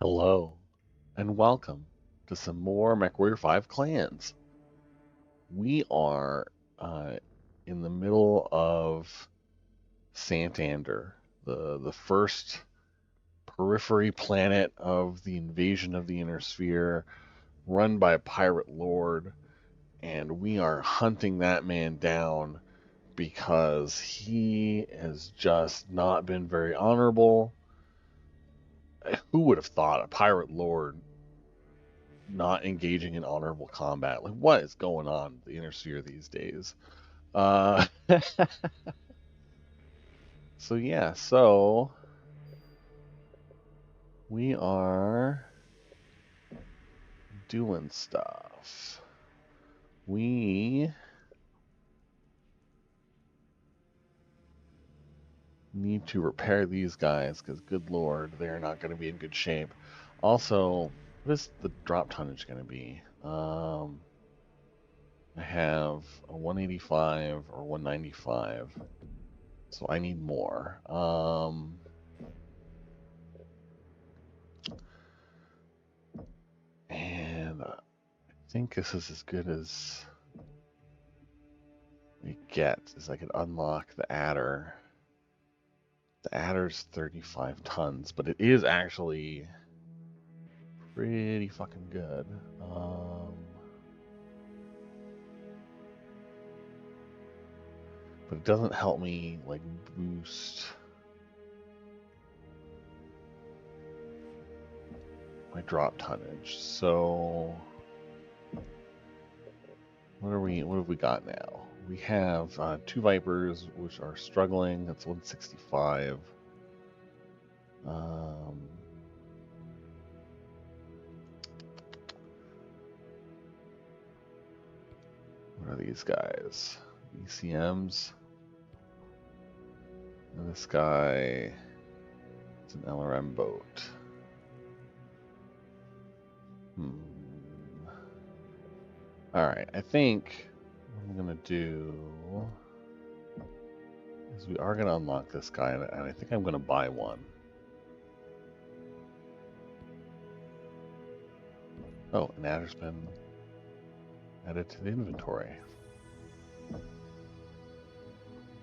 Hello, and welcome to some more Mechwarrior 5 clans. We are uh, in the middle of Santander, the first periphery planet of the invasion of the Inner Sphere, run by a pirate lord, and we are hunting that man down because he has just not been very honorable. Who would have thought a pirate lord not engaging in honorable combat? Like, what is going on in the Inner Sphere these days? Uh, so we are doing stuff. We need to repair these guys because, good lord, they're not going to be in good shape. Also, what is the drop tonnage going to be? I have a 185 or 195, so I need more. And I think this is as good as we get, is I could unlock the adder. The adder's 35 tons, but it is actually pretty fucking good. But it doesn't help me like boost my drop tonnage. So what have we got now? We have two Vipers which are struggling. That's 165. What are these guys? ECMs. And this guy is an LRM boat. Alright, I think what I'm gonna do is we are gonna unlock this guy, and I think I'm gonna buy one. Oh, an adder's been added to the inventory.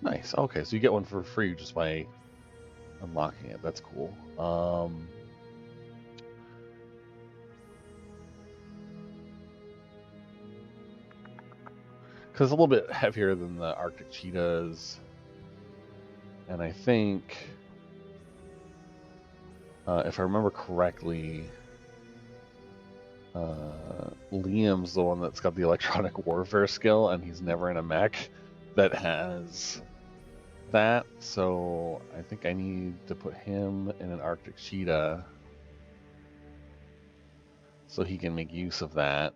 Nice. Okay, so you get one for free just by unlocking it. That's cool. Because it's a little bit heavier than the Arctic cheetahs, and I think, if I remember correctly, Liam's the one that's got the electronic warfare skill, and he's never in a mech that has that. So I think I need to put him in an Arctic cheetah so he can make use of that.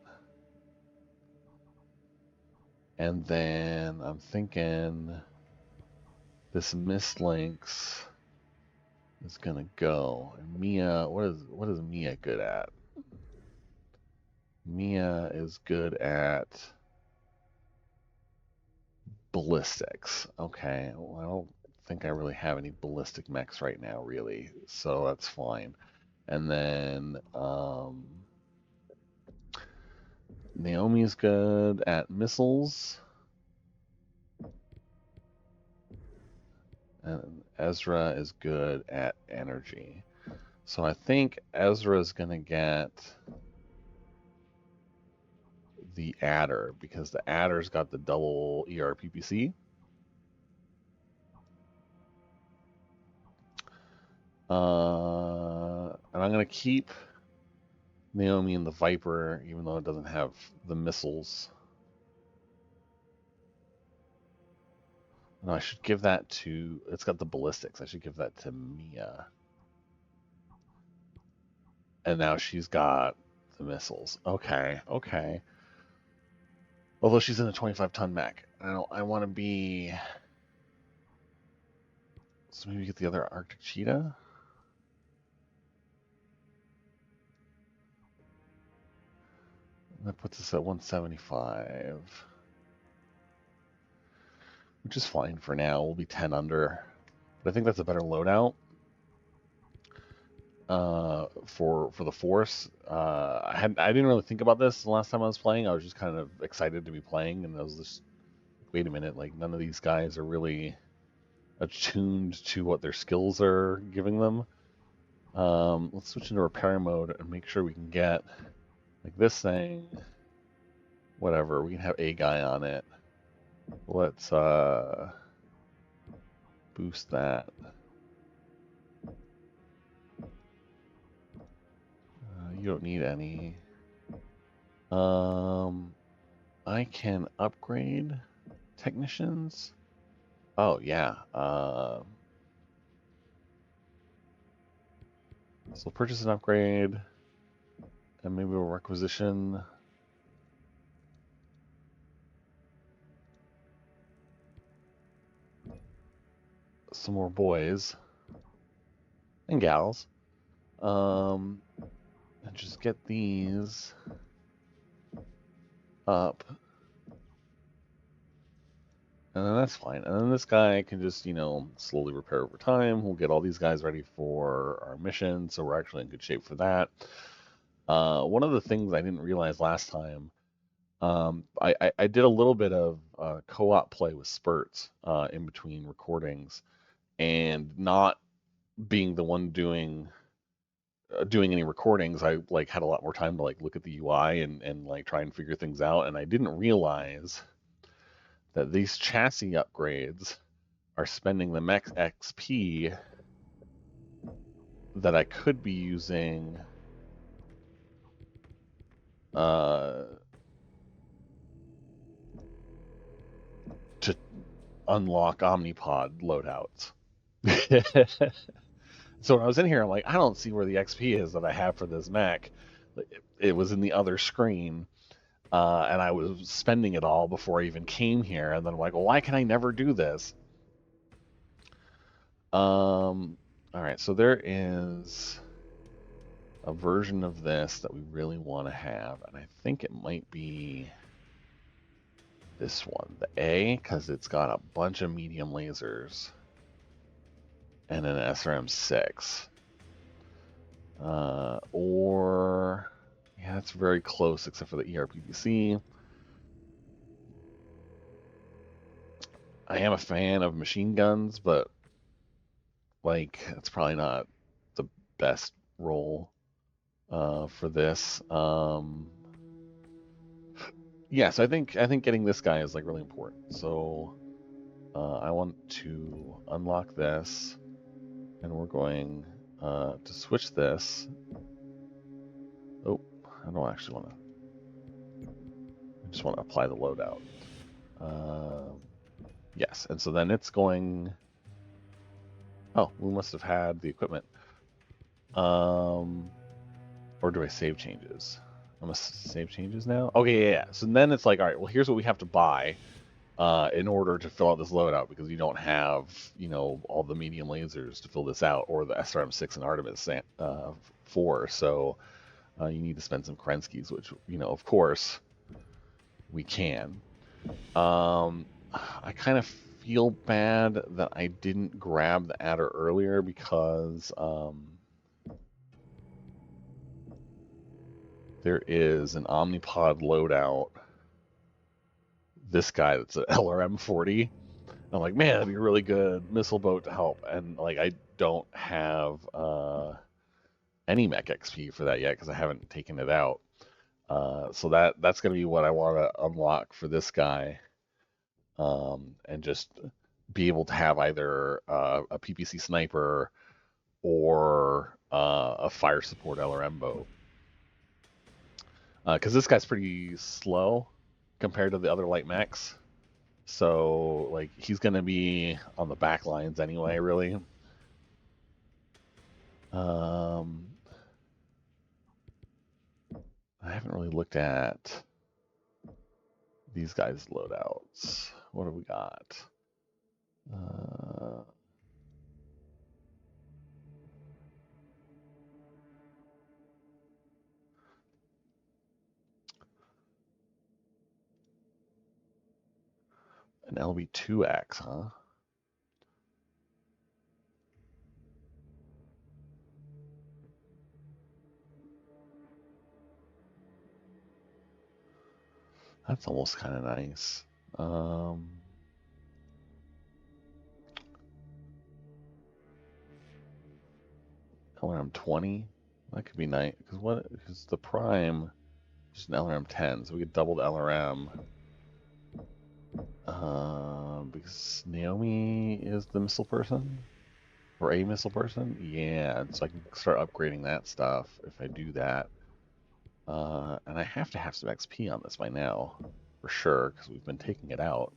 And then I'm thinking this Mist Lynx is gonna go. And Mia, what is Mia good at? Mia is good at ballistics. Okay, well, I don't think I really have any ballistic mechs right now, really, so that's fine. And then Naomi's good at missiles. And Ezra is good at energy. So I think Ezra's going to get the adder because the adder's got the double ERPPC. And I'm going to keep Naomi in the Viper, even though it doesn't have the missiles. No, I should give that to, it's got the ballistics. I should give that to Mia. And now she's got the missiles. Okay, okay. Although she's in a 25-ton mech. I want to be... So maybe get the other Arctic cheetah? That puts us at 175. Which is fine for now. We'll be 10 under. But I think that's a better loadout. for the Force. I didn't really think about this the last time I was playing. I was just kind of excited to be playing, and I was just, wait a minute, like none of these guys are really attuned to what their skills are giving them. Let's switch into repair mode and make sure we can get like this thing, whatever. We can have a guy on it. Let's boost that. You don't need any. I can upgrade technicians. Oh yeah. So purchase an upgrade, and maybe we'll requisition some more boys and gals. And just get these up. And then that's fine. And then this guy can just, slowly repair over time. We'll get all these guys ready for our mission, so we're actually in good shape for that. One of the things I didn't realize last time, I did a little bit of co-op play with spurts in between recordings, and not being the one doing any recordings, I like had a lot more time to like look at the UI and like try and figure things out, and I didn't realize that these chassis upgrades are spending the max XP that I could be using to unlock Omnipod loadouts. So when I was in here, I'm like, I don't see where the XP is that I have for this Mac. It was in the other screen, and I was spending it all before I even came here. And then I'm like, well, why can I never do this? All right, so there is a version of this that we really want to have, and I think it might be this one, the A, because it's got a bunch of medium lasers and an SRM6. Or, yeah, it's very close except for the ERPDC. I am a fan of machine guns, but like it's probably not the best role for this. Yeah, so I think getting this guy is like really important. So I want to unlock this, and we're going to switch this. Oh, I don't actually want to. I just want to apply the loadout. Yes, and so then it's going. Oh, we must have had the equipment. Or do I save changes? I must save changes now. Okay, yeah. So then it's like, all right, well, here's what we have to buy in order to fill out this loadout, because you don't have, all the medium lasers to fill this out, or the SRM6 and Artemis 4. So you need to spend some Krenskis, which, of course, we can. I kind of feel bad that I didn't grab the adder earlier, because there is an Omnipod loadout. This guy that's an LRM-40. I'm like, man, that'd be a really good missile boat to help. And like, I don't have any mech XP for that yet because I haven't taken it out. So that's gonna be what I want to unlock for this guy, and just be able to have either a PPC sniper or a fire support LRM boat. Because this guy's pretty slow compared to the other light mechs. So, like, he's going to be on the back lines anyway, really. I haven't really looked at these guys' loadouts. What do we got? An LB2X, huh? That's almost kind of nice. LRM 20, that could be nice because what? Because the prime is an LRM 10, so we could double the LRM. Because Naomi is the missile person or a missile person. Yeah, so I can start upgrading that stuff if I do that. And I have to have some XP on this by now, for sure, because we've been taking it out.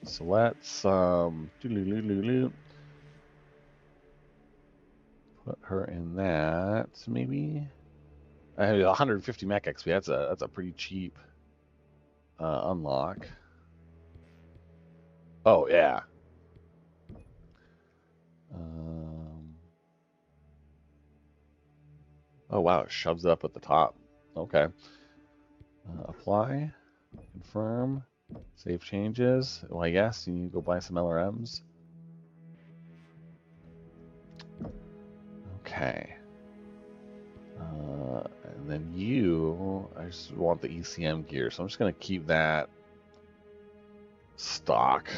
So let's put her in that, maybe. I have 150 mech XP. That's a pretty cheap unlock. Oh yeah. Oh wow, it shoves it up at the top. Okay. Apply, confirm, save changes. Well, I guess you need to go buy some LRMs. Okay. And then I just want the ECM gear, so I'm just gonna keep that stock.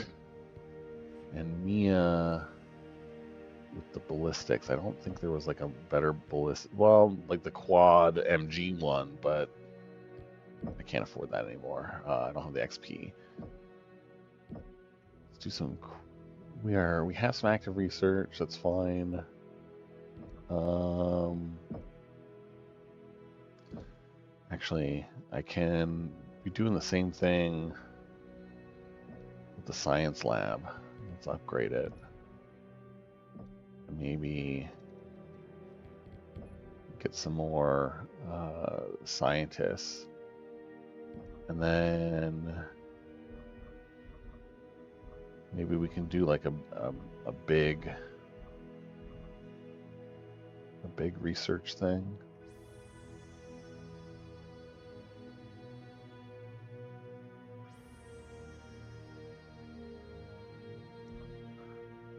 And Mia with the ballistics. I don't think there was like a better ballistic. Well, like the quad MG one, but I can't afford that anymore. I don't have the XP. Let's do some. We have some active research. That's fine. Actually, I can be doing the same thing with the science lab. Let's upgrade it. Maybe get some more scientists. And then maybe we can do like a big research thing.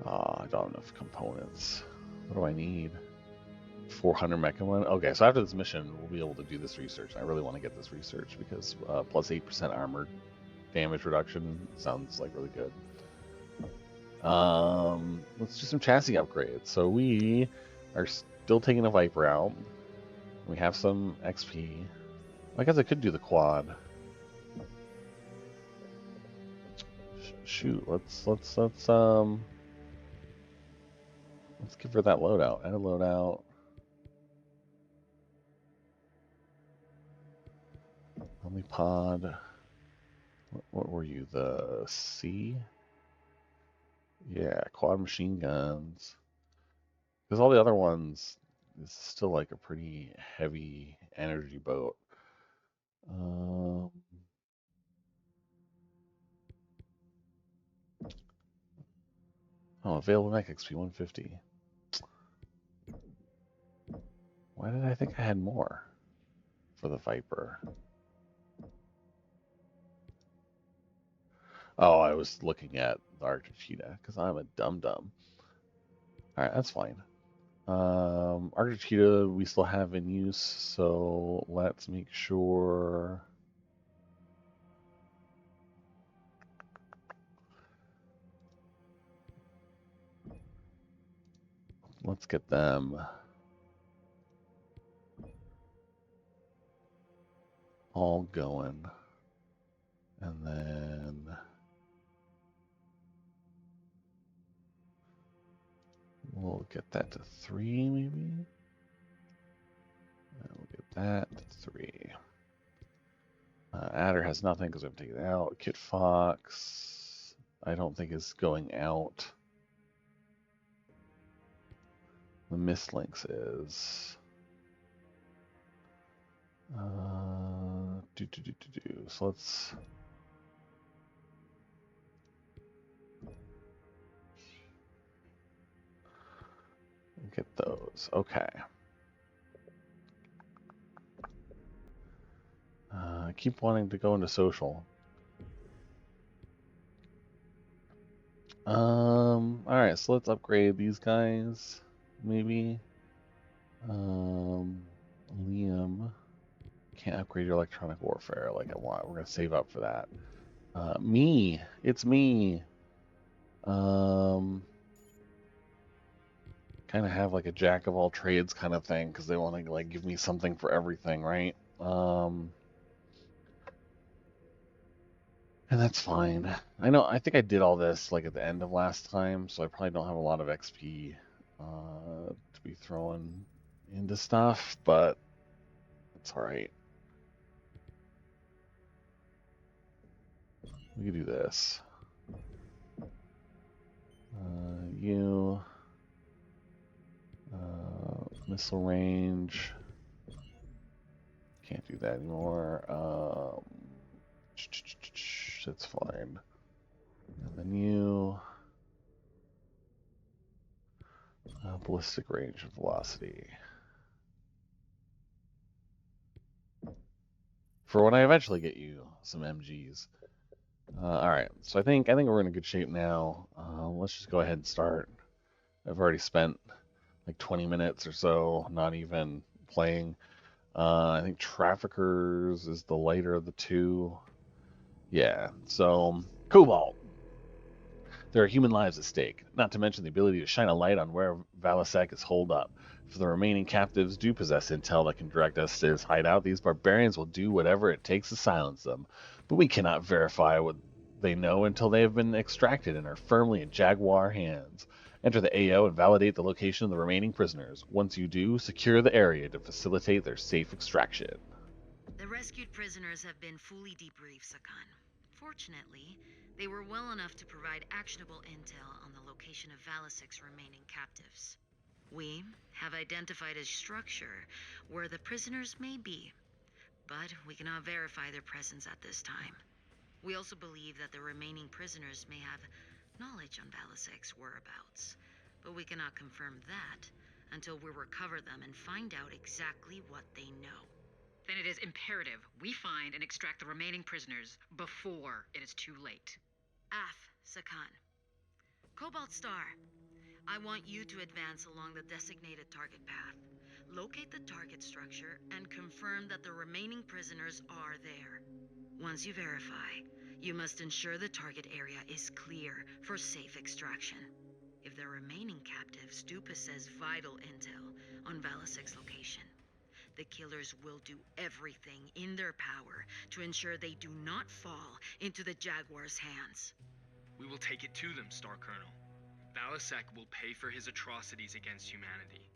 I don't have enough components. What do I need? 400 mecha one? Okay, so after this mission, we'll be able to do this research. I really want to get this research because plus 8% armor damage reduction sounds like really good. Let's do some chassis upgrades. So we are still taking a Viper out. We have some XP. I guess I could do the quad. Shoot, let's give her that loadout. Add a loadout. Omnipod. What were you? The C? Yeah, quad machine guns. Because all the other ones is still like a pretty heavy energy boat. Available mech XP 150. Why did I think I had more for the Viper? Oh, I was looking at the Arctic Cheetah because I'm a dum-dum. All right, that's fine. Arctic Cheetah we still have in use, so let's make sure. Let's get them all going. And then we'll get that to 3, maybe. And we'll get that to 3. Adder has nothing because we haven't taken it out. Kit Fox, I don't think is going out. The Mistlinks is. So let's. Get those. Okay. I keep wanting to go into social. Alright, so let's upgrade these guys. Maybe. Liam. can't upgrade your electronic warfare like I want. We're gonna save up for that. It's me. Kind of have like a jack of all trades kind of thing because they want to like give me something for everything, right? And that's fine. I think I did all this like at the end of last time, so I probably don't have a lot of XP to be throwing into stuff, but it's all right. We can do this. You missile range. Can't do that anymore. It's fine. And then you ballistic range and velocity. For when I eventually get you some MGs. All right, so I think we're in a good shape now. Let's just go ahead and start. I've already spent like 20 minutes or so, not even playing. I think Traffickers is the lighter of the two. Yeah, so Cobalt. There are human lives at stake, not to mention the ability to shine a light on where Valasek is holed up. If the remaining captives do possess intel that can direct us to his hideout, these barbarians will do whatever it takes to silence them. But we cannot verify what they know until they have been extracted and are firmly in Jaguar hands. Enter the AO and validate the location of the remaining prisoners. Once you do, secure the area to facilitate their safe extraction. The rescued prisoners have been fully debriefed, SaKhan. Fortunately, they were well enough to provide actionable intel on the location of Valasek's remaining captives. We have identified a structure where the prisoners may be, but we cannot verify their presence at this time. We also believe that the remaining prisoners may have knowledge on Valasek's whereabouts, but we cannot confirm that until we recover them and find out exactly what they know. Then it is imperative we find and extract the remaining prisoners before it is too late. SaKhan. Cobalt Star, I want you to advance along the designated target path. Locate the target structure and confirm that the remaining prisoners are there. Once you verify, you must ensure the target area is clear for safe extraction. If the remaining captives do possess vital intel on Valasek's location, the killers will do everything in their power to ensure they do not fall into the Jaguar's hands. We will take it to them, Star Colonel. Valasek will pay for his atrocities against humanity.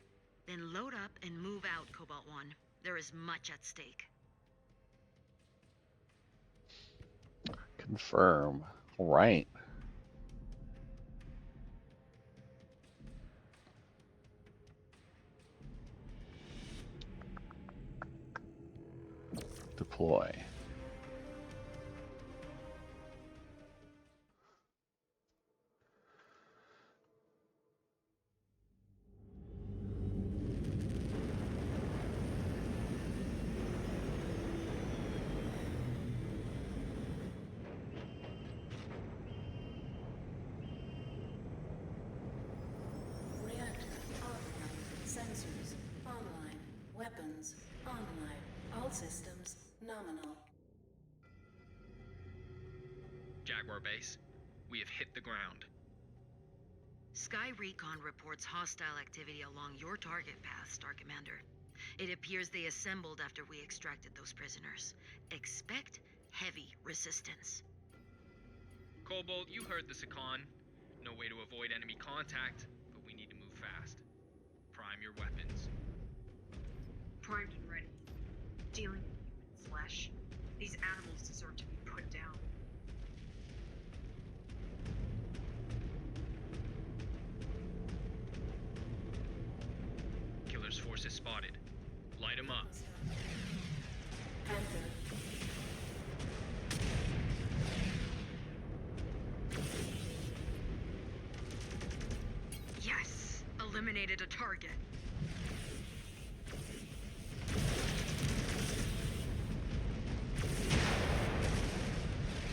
Then load up and move out, Cobalt One. There is much at stake. Confirm. All right. Deploy. Sensors online. Weapons online. All systems nominal. Jaguar Base, we have hit the ground. Sky Recon reports hostile activity along your target path, Star Commander. It appears they assembled after we extracted those prisoners. Expect heavy resistance. Cobalt, you heard the SaKhan. No way to avoid enemy contact, but we need to move fast. Prime your weapons. Primed and ready. Dealing with human flesh. These animals deserve to be put down. Killer's forces spotted. Light them up. Panther. Yes! Eliminated a target.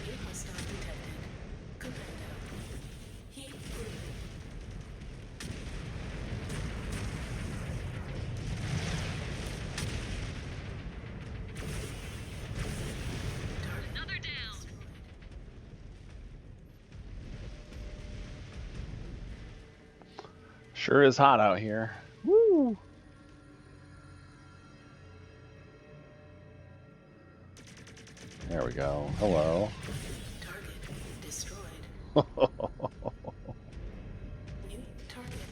New hostile detected. Commando. Heat breathing. Sure is hot out here. Woo! There we go. Hello. Target destroyed. New target.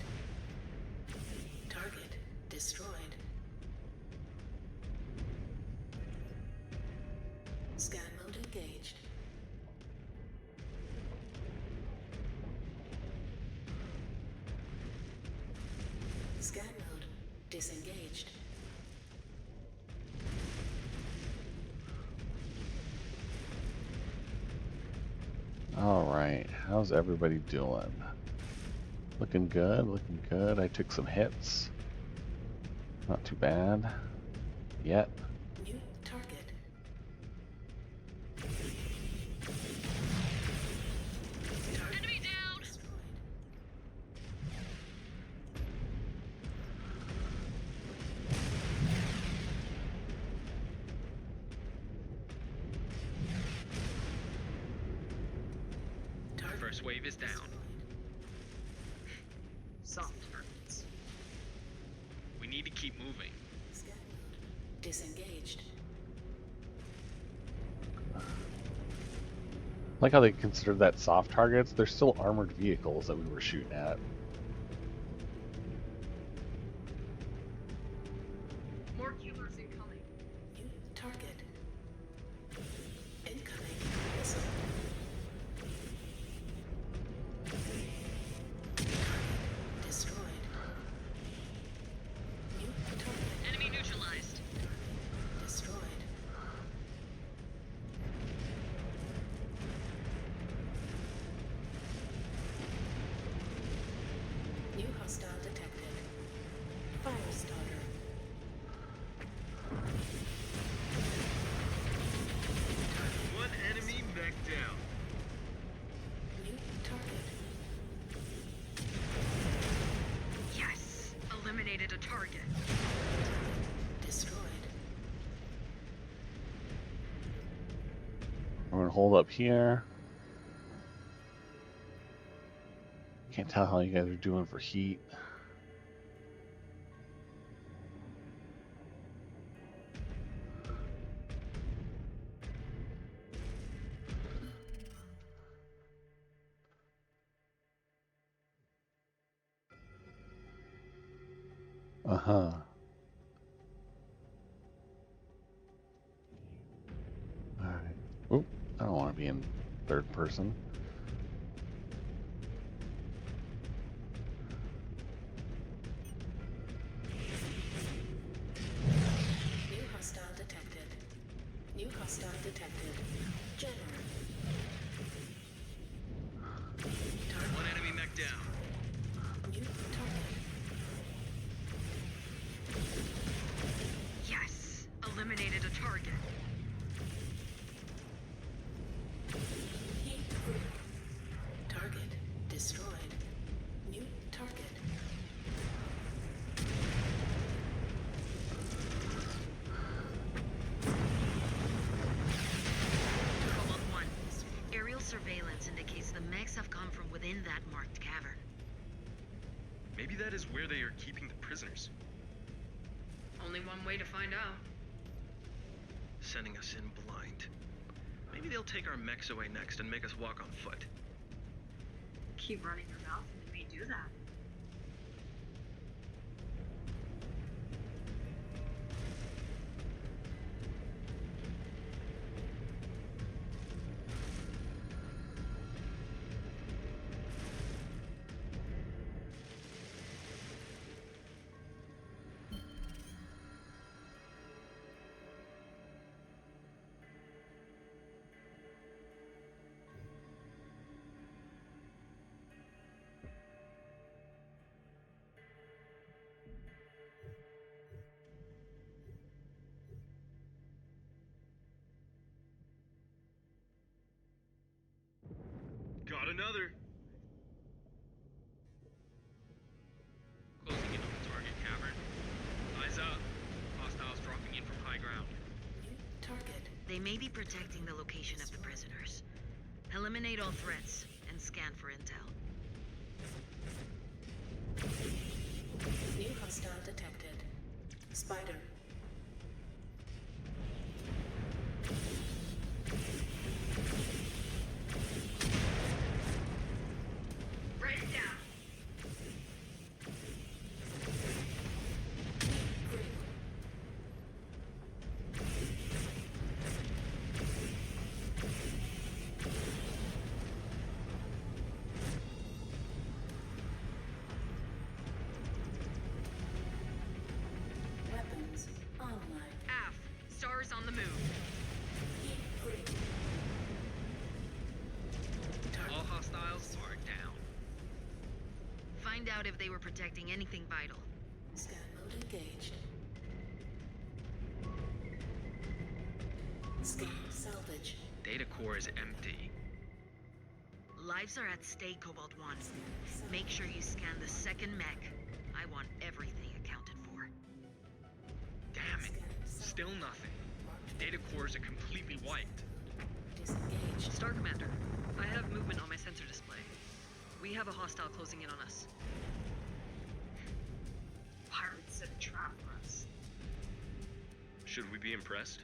Target destroyed. Scan mode engaged. Scan mode disengaged. All right, how's everybody doing? Looking good, looking good. I took some hits. Not too bad. Yet. New target. Enemy down! Destroyed. Target First wave is down. destroyed. Soft targets. We need to keep moving. Scan mode disengaged. Like how they consider that soft targets. They're still armored vehicles that we were shooting at. More killers incoming. New target. Incoming missile. Target destroyed. New target Enemy neutralized. destroyed. New hostile detected. Fire starter. One enemy mech down. New target. Yes! Eliminated a target. Destroyed. We're gonna hold up here. Can't tell how you guys are doing for heat. Uh-huh. Alright. Oop, I don't want to be in third person. New hostile detected. New hostile detected. General. Target. One enemy mech down. New target. Yes! Eliminated a target. Heat group. Target destroyed. New target. Cobalt 1. Aerial surveillance indicates the mechs have come from within that marked cavern. Maybe that is where they are keeping the prisoners. Only one way to find out. Sending us in blind. Maybe they'll take our mechs away next and make us walk on foot. Keep running your mouth and they may do that. Got another. Closing in on the target cavern. Eyes up. Hostiles dropping in from high ground. New target. They may be protecting the location of the prisoners. Eliminate all threats and scan for intel. New hostile detected. Spider. Write it down. Weapons online. Af, Star's on the move. Heat free. All hostiles are down. Find out if they were protecting anything vital. Scan mode engaged. Scan salvage. Data core is empty. Lives are at stake, Cobalt 1. Scan salvage. Make sure you scan the second mech. I want everything accounted for. Damn it. Scan Still salvage. nothing. Marked Data cores are completely wiped. disengaged. Star Commander, I have movement on my sensor display. We have a hostile closing in on us. Pirates set a trap for us. Should we be impressed?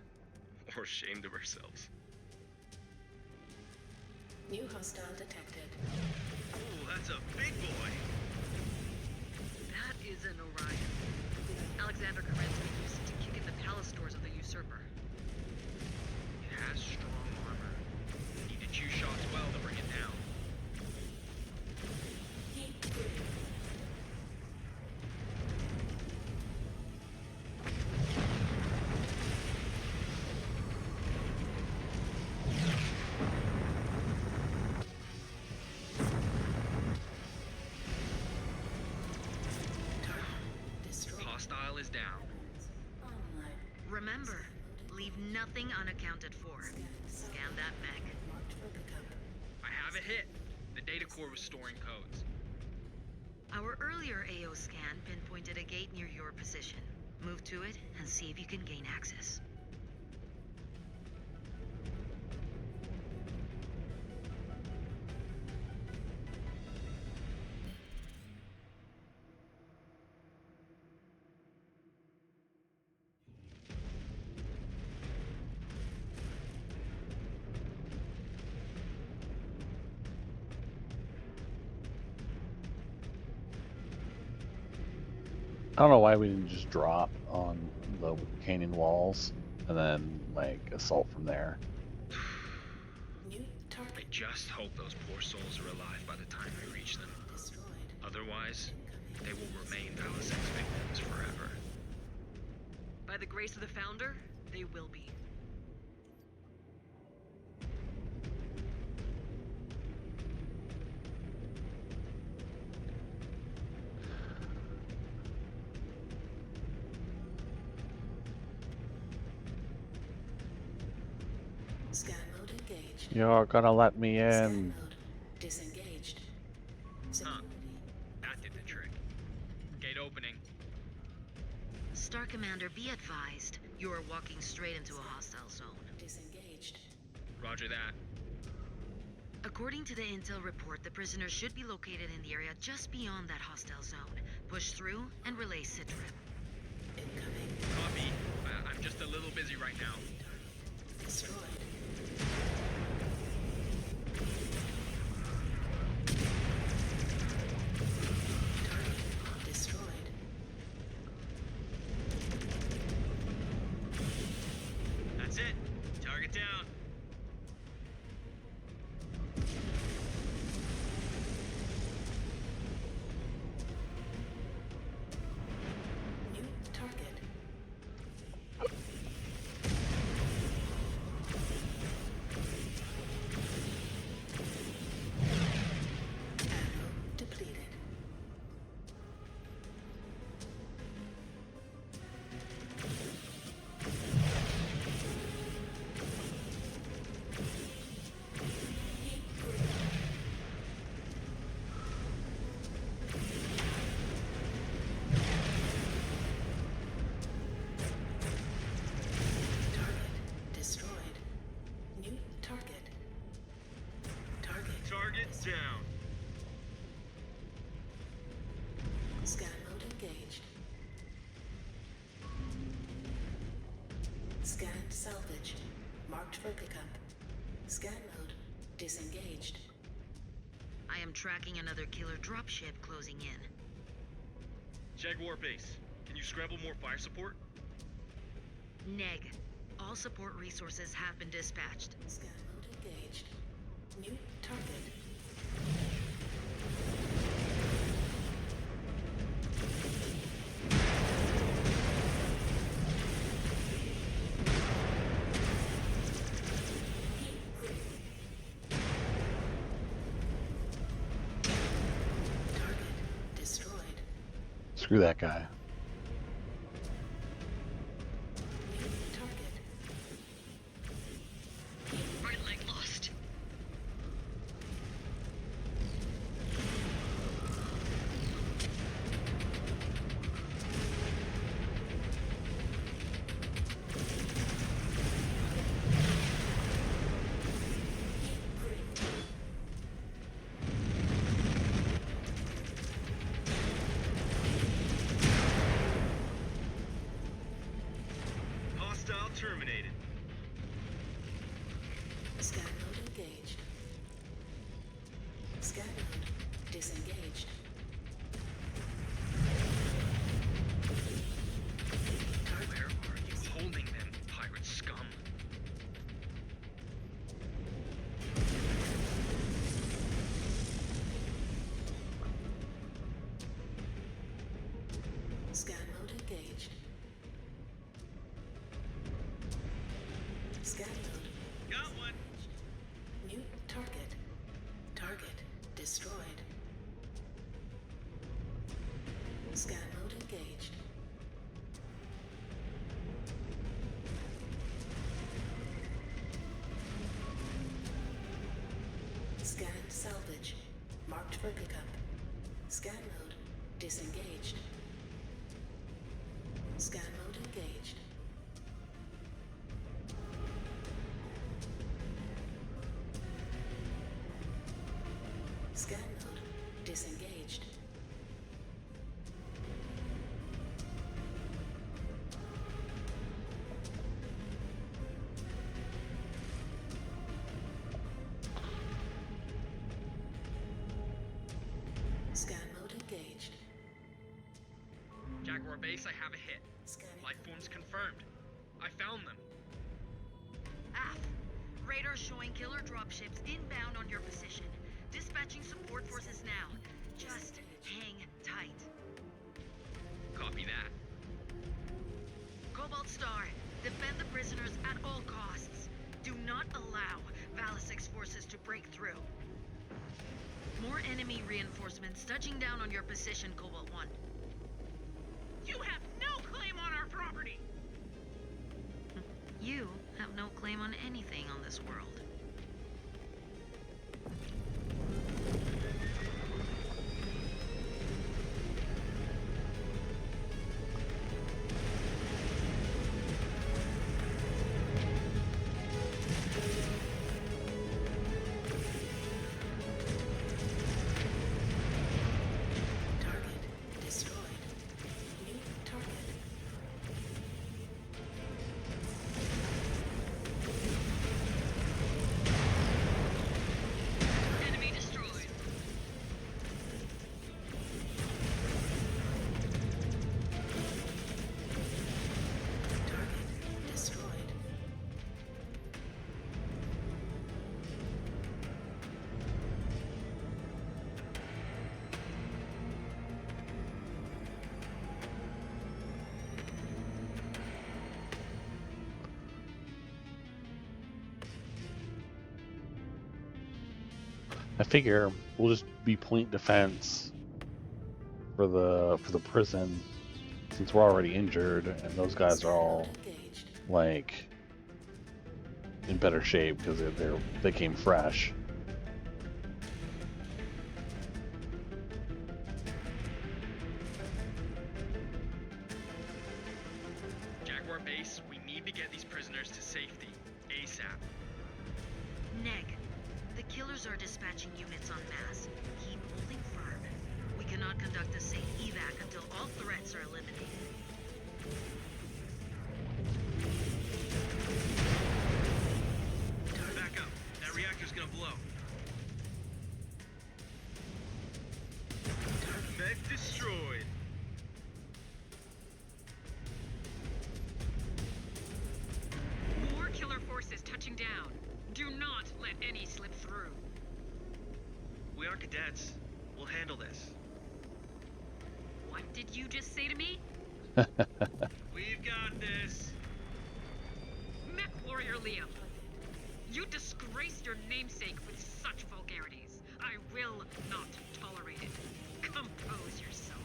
Or ashamed of ourselves? New hostile detected. Oh, that's a big boy! That is an Orion. Alexander Kerensky used it to kick in the palace doors of the usurper. It has strong armor. Need to choose shots well to bring it down. Heat free. Target destroyed. Hostile is down. Online. Remember, leave nothing unaccounted for. Scan that mech. Marked for pickup. I have a hit. The data core was storing codes. Our earlier AO scan pinpointed a gate near your position. Move to it and see if you can gain access. I don't know why we didn't just drop on the canyon walls and then like assault from there. New I target just hope those poor souls are alive by the time we reach them. destroyed. Otherwise, Incoming. they will remain Valisec's victims forever. By the grace of the Founder, they will be. Scan mode engaged. You're gonna let me Scan in. mode disengaged. Security. That did the trick. Gate opening. Star Commander, be advised. You are walking straight into a hostile zone. Disengaged. Roger that. According to the intel report, the prisoner should be located in the area just beyond that hostile zone. Push through and relay Citrip. Incoming. Copy. I'm just a little busy right now. Target destroyed. Target destroyed. That's it. Target down. New target. Ammo depleted. Scan salvage. Marked for pickup. Scan mode disengaged. I am tracking another killer dropship closing in. Jaguar base, can you scramble more fire support? Neg. All support resources have been dispatched. Scan mode engaged. New target. Target destroyed. Screw that guy. New target. Right leg lost. Hostile terminated. Scan mode engaged. Scan mode disengaged. Where are you holding them, pirate scum? Scan mode engaged. Scan mode. Got one. New target. Target destroyed. Scan mode engaged. Scan salvage. Marked for pickup. Scan mode disengaged. Scan mode engaged. Scan mode disengaged. Scan mode engaged. Jaguar base, I have a hit. Scanning. Life forms confirmed. I found them. AF. Radar showing killer dropships inbound on your position. Dispatching support forces now. Just hang tight. Copy that. Cobalt Star, defend the prisoners at all costs. Do not allow Valisic's forces to break through. More enemy reinforcements touching down on your position, Cobalt 1. You have no claim on our property! You have no claim on anything on this world. Target destroyed. New target. Enemy destroyed. Target destroyed. I figure we'll just be point defense for the prison since we're already injured and those guys Scan are all mode engaged. like in better shape because they came fresh. Jaguar base, we need to get these prisoners to safety. ASAP. Neg, the killers are dispatching units en masse. Keep holding firm. We cannot conduct a safe evac until all threats are eliminated. any slip through. We are cadets. We'll handle this. What did you just say to me? We've got this. Mechwarrior Liam, you disgraced your namesake with such vulgarities. I will not tolerate it. Compose yourself.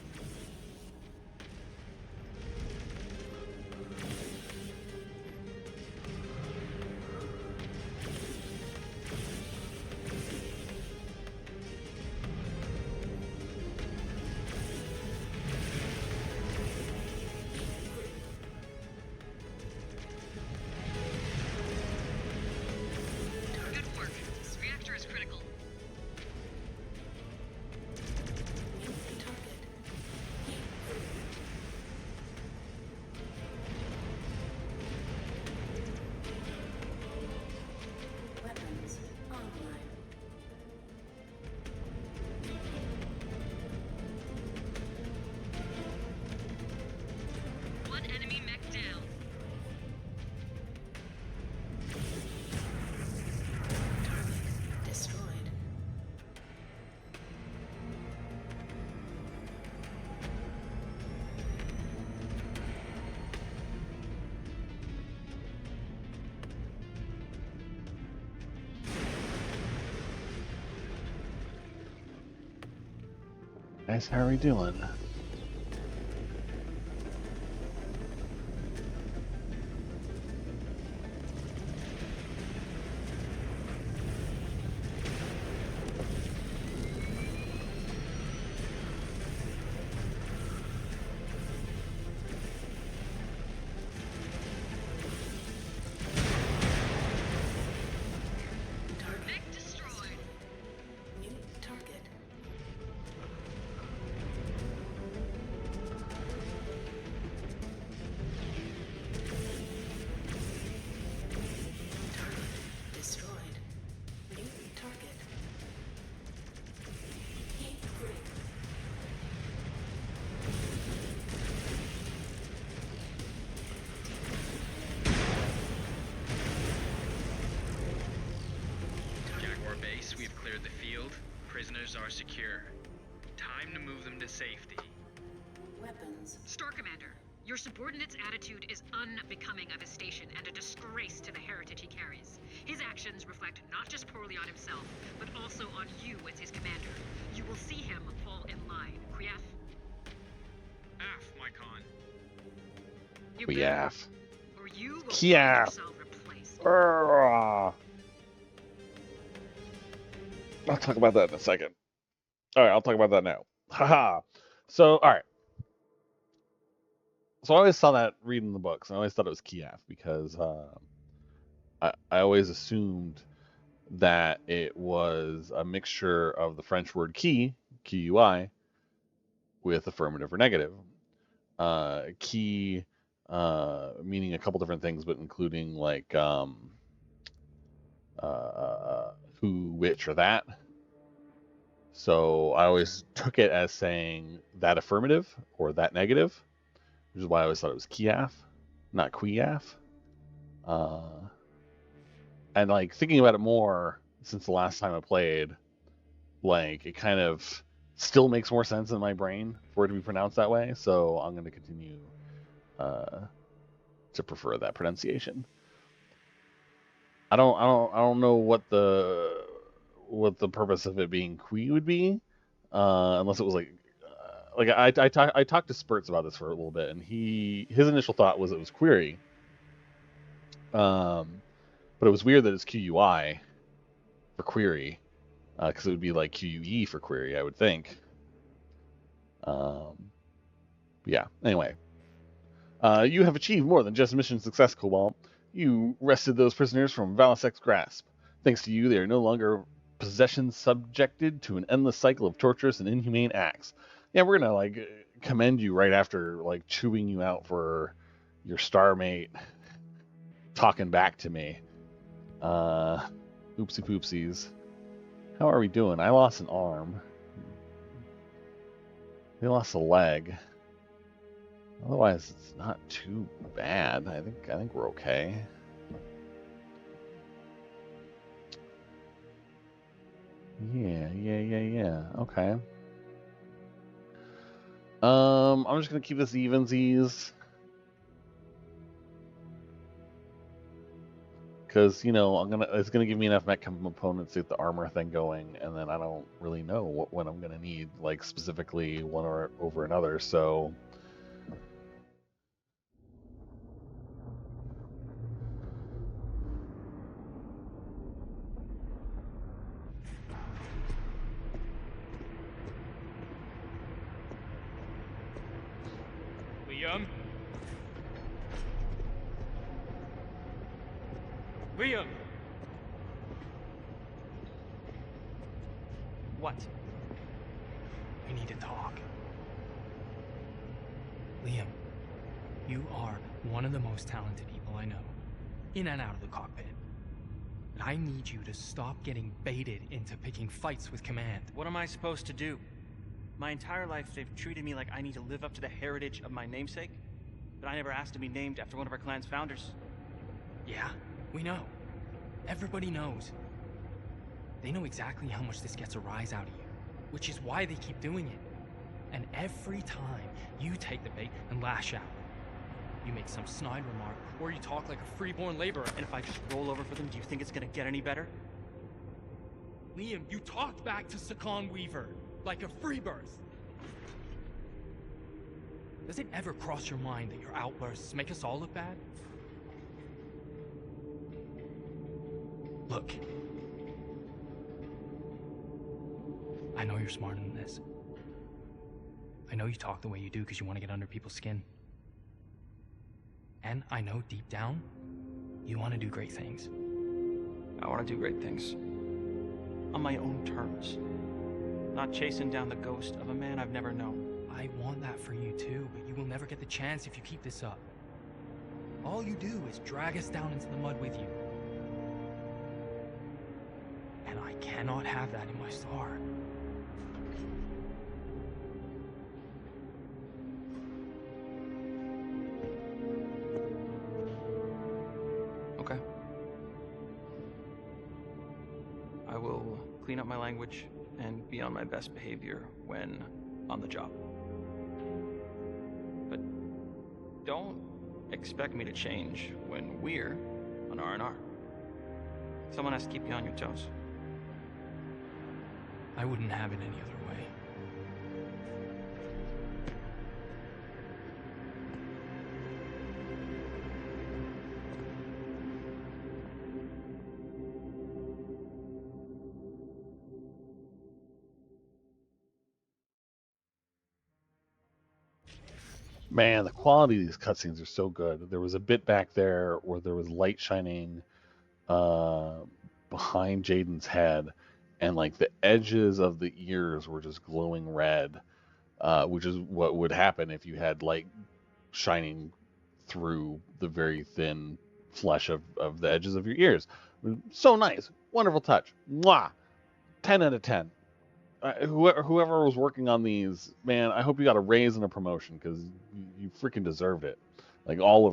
Good work. Reactor is critical. New target. Weapons online. One enemy mech down. Target destroyed. Guys, how are we doing? Target Mech destroyed. new target. Target destroyed. New target. Heat grid. Jaguar base, we've cleared the field. Prisoners are secure. Time to move them to safety. Weapons. Star Commander, your subordinate's attitude is unbecoming of his station and a disgrace to the heritage he carries. His actions reflect not just poorly on himself, but also on you as his commander. You will see him fall in line. Krief? Af, my con. You We better, have. or you will Krief. find yourself replaced. I'll talk about that in a second. All right, I'll talk about that now. Haha. So, all right. So I always saw that reading the books. I always thought it was Kiev because I always assumed that it was a mixture of the French word qui, Q-U-I, with affirmative or negative. Key meaning a couple different things, but including like who, which, or that. So I always took it as saying that affirmative or that negative, which is why I always thought it was Kiev, not Kiev. And like thinking about it more since the last time I played, like it kind of still makes more sense in my brain for it to be pronounced that way. So I'm going to continue to prefer that pronunciation. I don't know what the purpose of it being Kui would be, unless it was like I talked to Spurts about this for a little bit, and his initial thought was it was query, but it was weird that it's QUI for query, because it would be like QUE for query, I would think. Yeah. Anyway, you have achieved more than just mission success, Cobalt. You wrested those prisoners from Valisek's grasp. Thanks to you, they are no longer possessions subjected to an endless cycle of torturous and inhumane acts. Yeah, we're gonna like commend you right after like chewing you out for your star mate talking back to me. Oopsie poopsies. How are we doing? I lost an arm. They lost a leg. Otherwise, it's not too bad. I think we're okay. Yeah. Okay. I'm just gonna keep this evensies. Because, it's gonna give me enough mech components to get the armor thing going, and then I don't really know when I'm gonna need, like, specifically one or over another, so... Liam? Liam! What? We need to talk. Liam, you are one of the most talented people I know, in and out of the cockpit. And I need you to stop getting baited into picking fights with Command. What am I supposed to do? My entire life, they've treated me like I need to live up to the heritage of my namesake, but I never asked to be named after one of our clan's founders. Yeah, we know. Everybody knows. They know exactly how much this gets a rise out of you, which is why they keep doing it. And every time you take the bait and lash out, you make some snide remark, or you talk like a freeborn laborer. And if I just roll over for them, do you think it's gonna get any better? Liam, you talked back to SaKhan Weaver, like a free birth. Does it ever cross your mind that your outbursts make us all look bad? Look. I know you're smarter than this. I know you talk the way you do because you want to get under people's skin. And I know deep down, you want to do great things. I want to do great things. On my own terms. Not chasing down the ghost of a man I've never known. I want that for you too, but you will never get the chance if you keep this up. All you do is drag us down into the mud with you. And I cannot have that in my star. Okay. I will clean up my language and be on my best behavior when on the job. But don't expect me to change when we're on R&R. Someone has to keep you on your toes. I wouldn't have it any other way. Man, the quality of these cutscenes are so good. There was a bit back there where there was light shining uh, behind Jaden's head, and like the edges of the ears were just glowing red, which is what would happen if you had light shining through the very thin flesh of the edges of your ears. So nice, wonderful touch. Mwah! 10 out of 10. Whoever was working on these, man, I hope you got a raise and a promotion because you freaking deserved it. Like all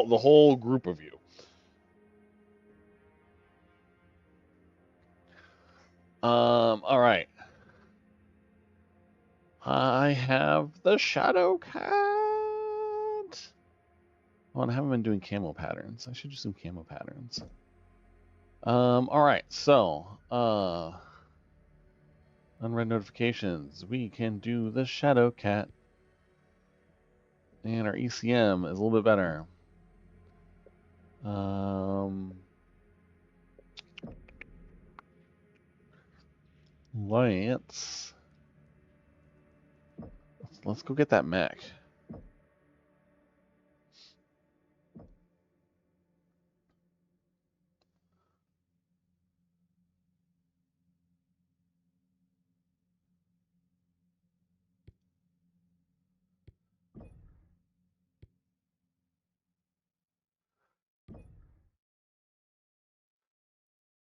the whole group of you. All right. I have the Shadow Cat. Oh, and I haven't been doing camo patterns. I should do some camo patterns. All right. So, unread notifications. We can do the Shadow Cat. And our ECM is a little bit better. Let's go get that mech.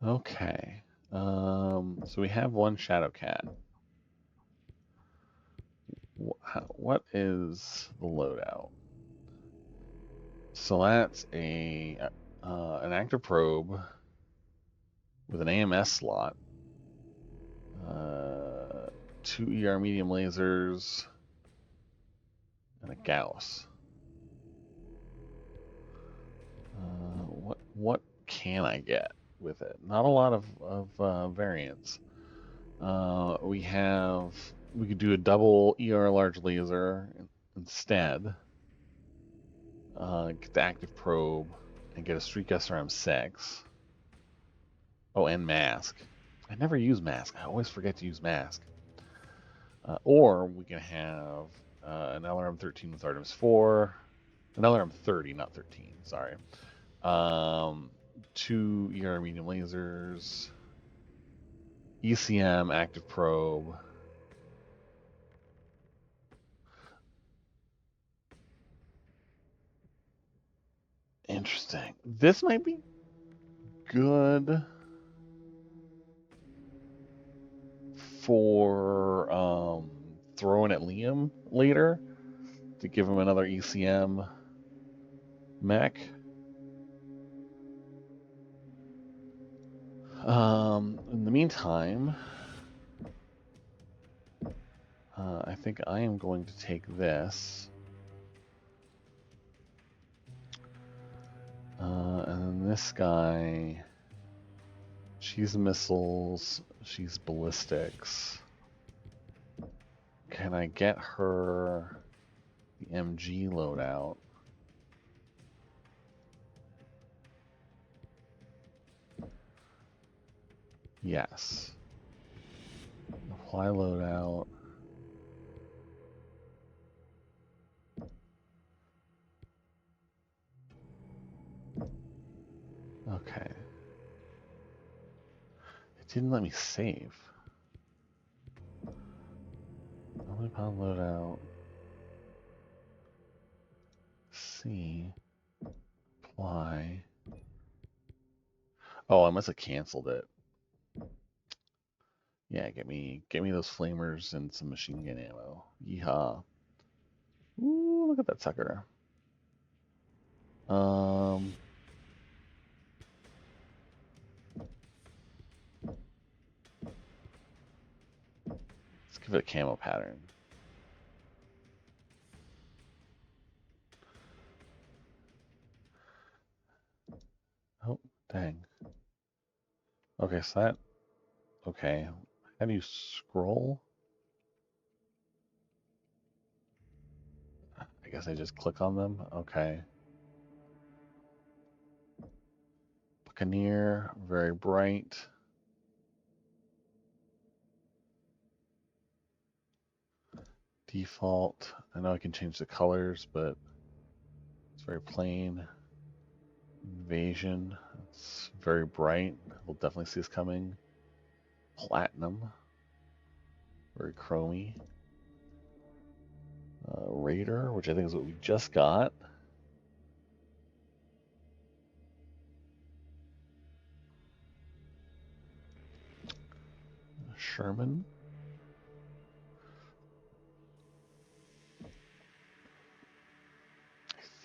Okay. So we have one Shadow Cat. What is the loadout? So that's an active probe with an AMS slot 2 ER medium lasers, and a Gauss. What can I get with it? Not a lot of variants. We could do a double ER large laser instead. Get the active probe and get a streak SRM-6. Oh, and mask. I never use mask. I always forget to use mask. Or we can have an LRM-13 with Artemis 4. An LRM-30, not 13. Sorry. 2 ER medium lasers. ECM active probe. Interesting. This might be good for throwing at Liam later to give him another ECM mech. In the meantime, I think I am going to take this. And then this guy, she's missiles, she's ballistics. Can I get her the MG loadout? Yes. Apply loadout. Okay. It didn't let me save. Only upon loadout. C. Apply. Oh, I must have canceled it. Yeah, get me those flamers and some machine gun ammo. Yeehaw. Ooh, look at that sucker. Let's give it a camo pattern. Oh, dang. Okay, so that... Okay. How do you scroll? I guess I just click on them. Okay. Buccaneer, very bright. Default. I know I can change the colors, but it's very plain. Invasion. It's very bright. We'll definitely see this coming. Platinum. Very chromy. Raider, which I think is what we just got. Sherman. I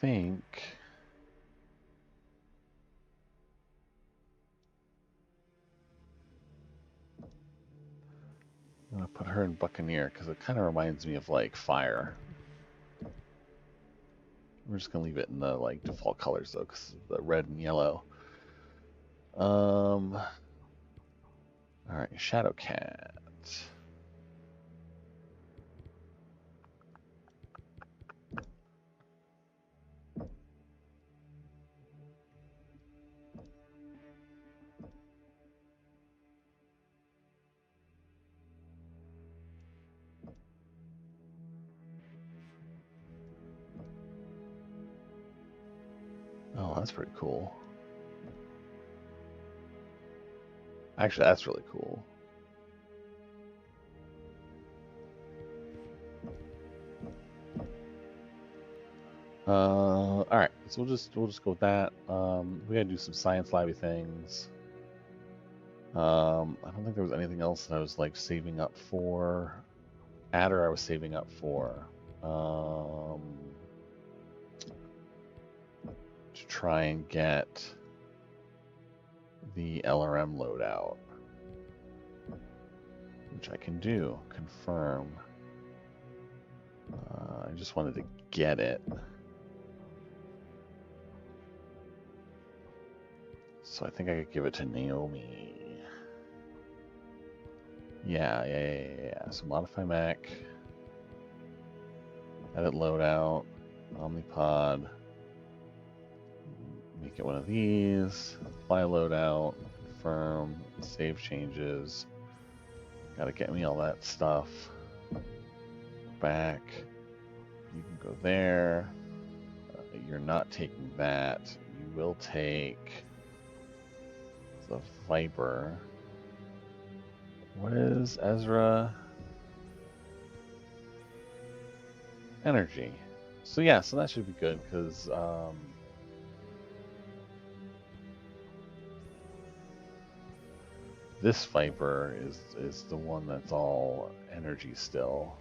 think... I'm going to put her in Buccaneer because it kind of reminds me of like Fire. We're just going to leave it in the like default colors though, because the red and yellow. All right, Shadowcat. Oh, that's pretty cool. Actually, that's really cool. All right, so we'll just go with that. We gotta do some science labby things. I don't think there was anything else that I was like saving up for. Adder, I was saving up for. To try and get the LRM loadout. which I can do. Confirm. I just wanted to get it. So I think I could give it to Naomi. Yeah. So modify mech. Edit loadout. Omnipod. Make it one of these. Apply loadout. Confirm. Save changes. Gotta get me all that stuff. Back. You can go there. You're not taking that. You will take the Viper. What is Ezra? Energy. So yeah, so that should be good because this Viper is the one that's all energy still.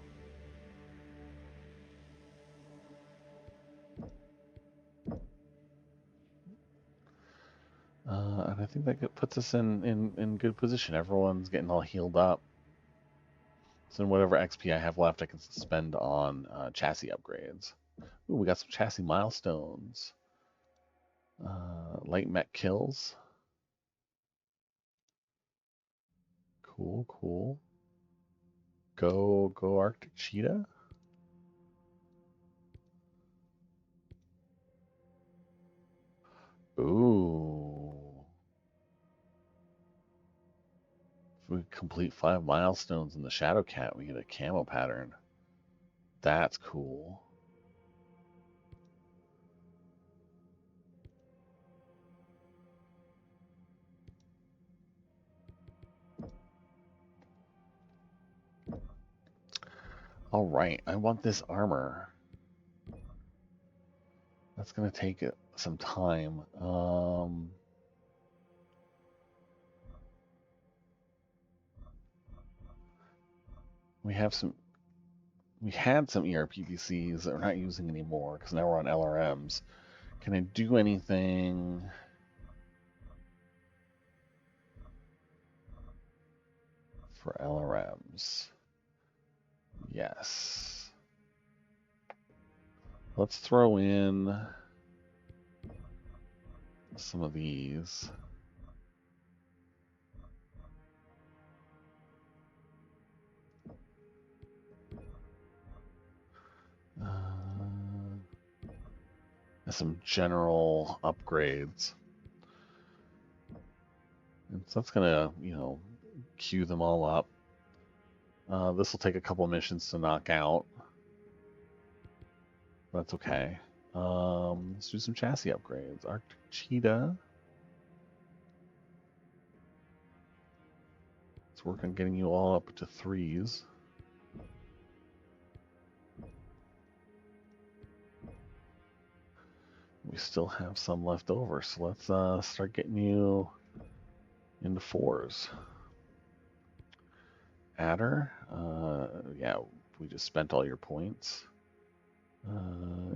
And I think that puts us in good position. Everyone's getting all healed up. So whatever XP I have left, I can spend on chassis upgrades. Ooh, we got some chassis milestones. Light mech kills. Cool. Go Arctic Cheetah. Ooh. If we complete 5 milestones in the Shadow Cat, we get a camo pattern. That's cool. All right, I want this armor. That's gonna take some time. We had some ERPDCs that we're not using anymore because now we're on LRMs. Can I do anything? For LRMs? Yes. Let's throw in some of these. Some general upgrades. And so that's gonna, queue them all up. This will take a couple missions to knock out. That's okay. Let's do some chassis upgrades. Arctic Cheetah. Let's work on getting you all up to 3s. We still have some left over, so let's start getting you into 4s. Adder, yeah, we just spent all your points.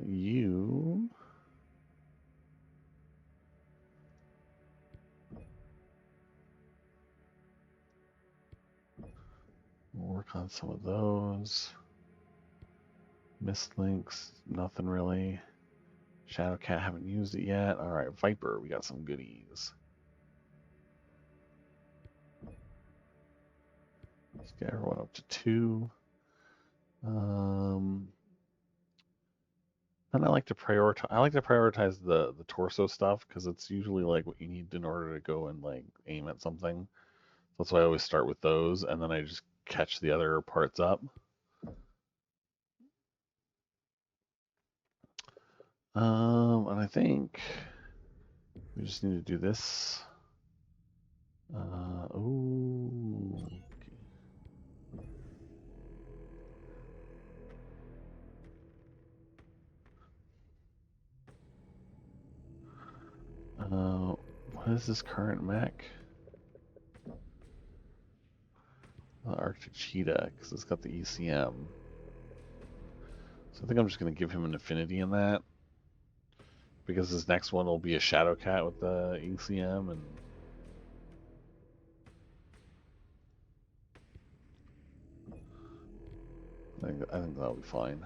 You we'll work on some of those. Missed links, nothing really. Shadow Cat, haven't used it yet. All right, Viper, we got some goodies. Let's get everyone up to 2. And I like to prioritize the torso stuff because it's usually like what you need in order to go and like aim at something. That's why I always start with those, and then I just catch the other parts up. And I think we just need to do this. Ooh. What is this current mech? Arctic Cheetah, because it's got the ECM. So I think I'm just going to give him an affinity in that. Because his next one will be a Shadow Cat with the ECM, and I think that'll be fine.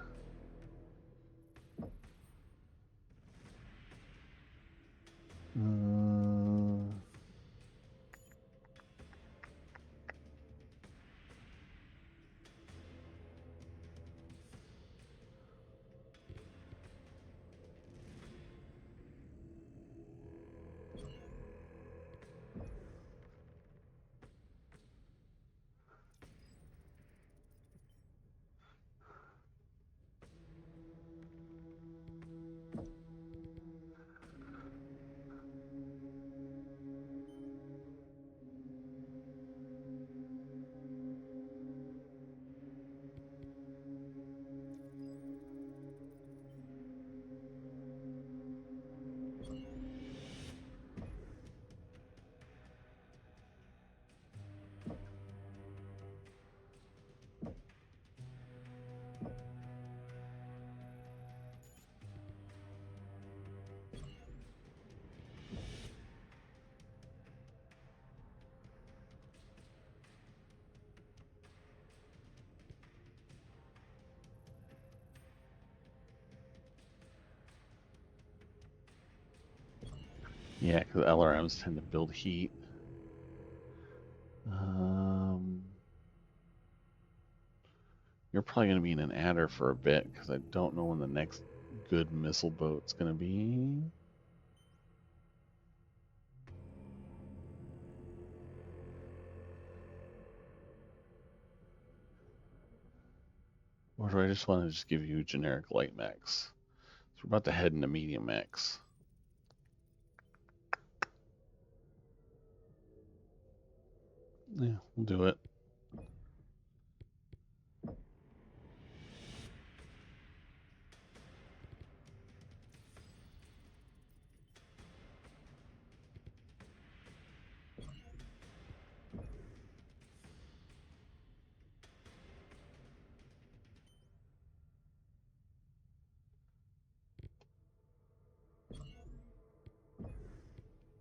Yeah, because LRMs tend to build heat. You're probably going to be in an adder for a bit because I don't know when the next good missile boat's going to be. Or do I just want to just give you generic light mechs? So we're about to head into medium mechs. Yeah, we'll do it.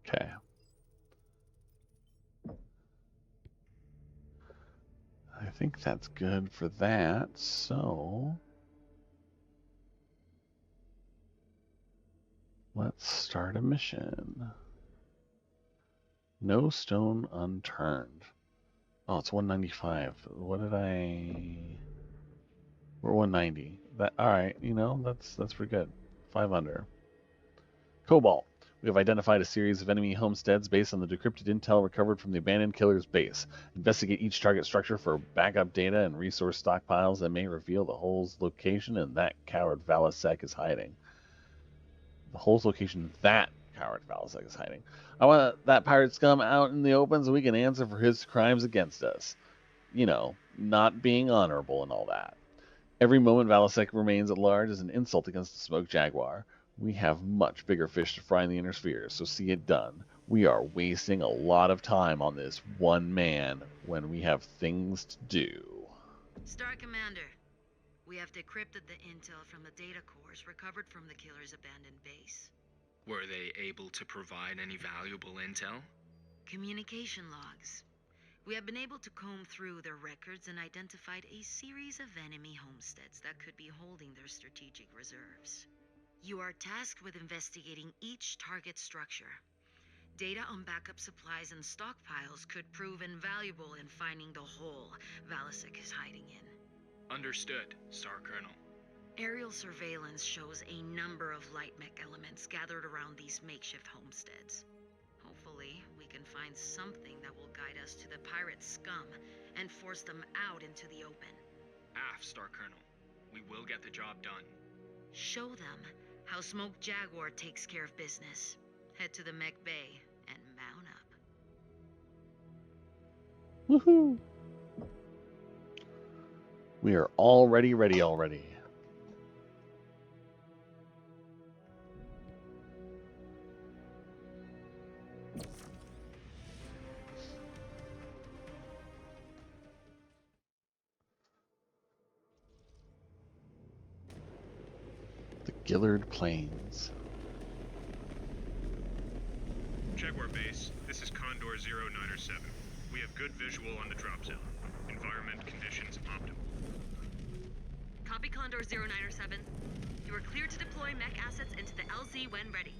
Okay. I think that's good for that, so let's start a mission. No stone unturned. Oh, it's 195. What did I... We're 190. That all right, you know, that's pretty good. 5 under. Cobalt. We have identified a series of enemy homesteads based on the decrypted intel recovered from the abandoned killer's base. Investigate each target structure for backup data and resource stockpiles that may reveal the hole's location and that coward Valasek is hiding. The hole's location that coward Valasek is hiding. I want that pirate scum out in the open so we can answer for his crimes against us. You know, not being honorable and all that. Every moment Valasek remains at large is an insult against the Smoke Jaguar. We have much bigger fish to fry in the inner sphere, so see it done. We are wasting a lot of time on this one man when we have things to do. Star Commander, we have decrypted the intel from the data cores recovered from the killer's abandoned base. Were they able to provide any valuable intel? Communication logs. We have been able to comb through their records and identified a series of enemy homesteads that could be holding their strategic reserves. You are tasked with investigating each target structure. Data on backup supplies and stockpiles could prove invaluable in finding the hole Valasek is hiding in. Understood, Star Colonel. Aerial surveillance shows a number of light mech elements gathered around these makeshift homesteads. Hopefully, we can find something that will guide us to the pirate scum and force them out into the open. Aft, Star Colonel. We will get the job done. Show them how Smoke Jaguar takes care of business. Head to the mech bay and mount up. Woohoo! We are already ready already. The Gillard Plains. Jaguar Base, this is Condor 0907. We have good visual on the drop zone. Environment conditions optimal. Copy Condor 097. You are cleared to deploy mech assets into the LZ when ready.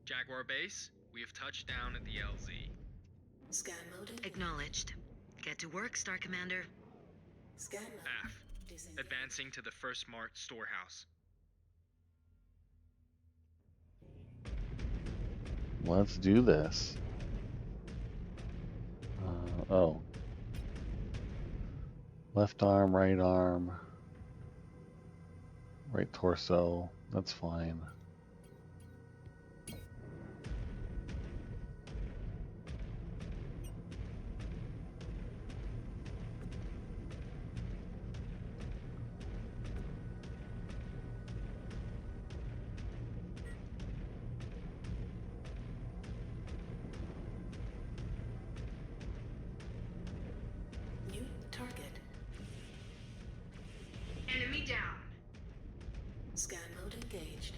Jaguar Base, we have touched down at the LZ. Scan mode engaged. Acknowledged. Get to work, Star Commander. Scan mode F. disengaged. Advancing to the first marked storehouse. Let's do this. Oh. Left arm, right torso. That's fine. New target. Enemy down. Scan mode engaged.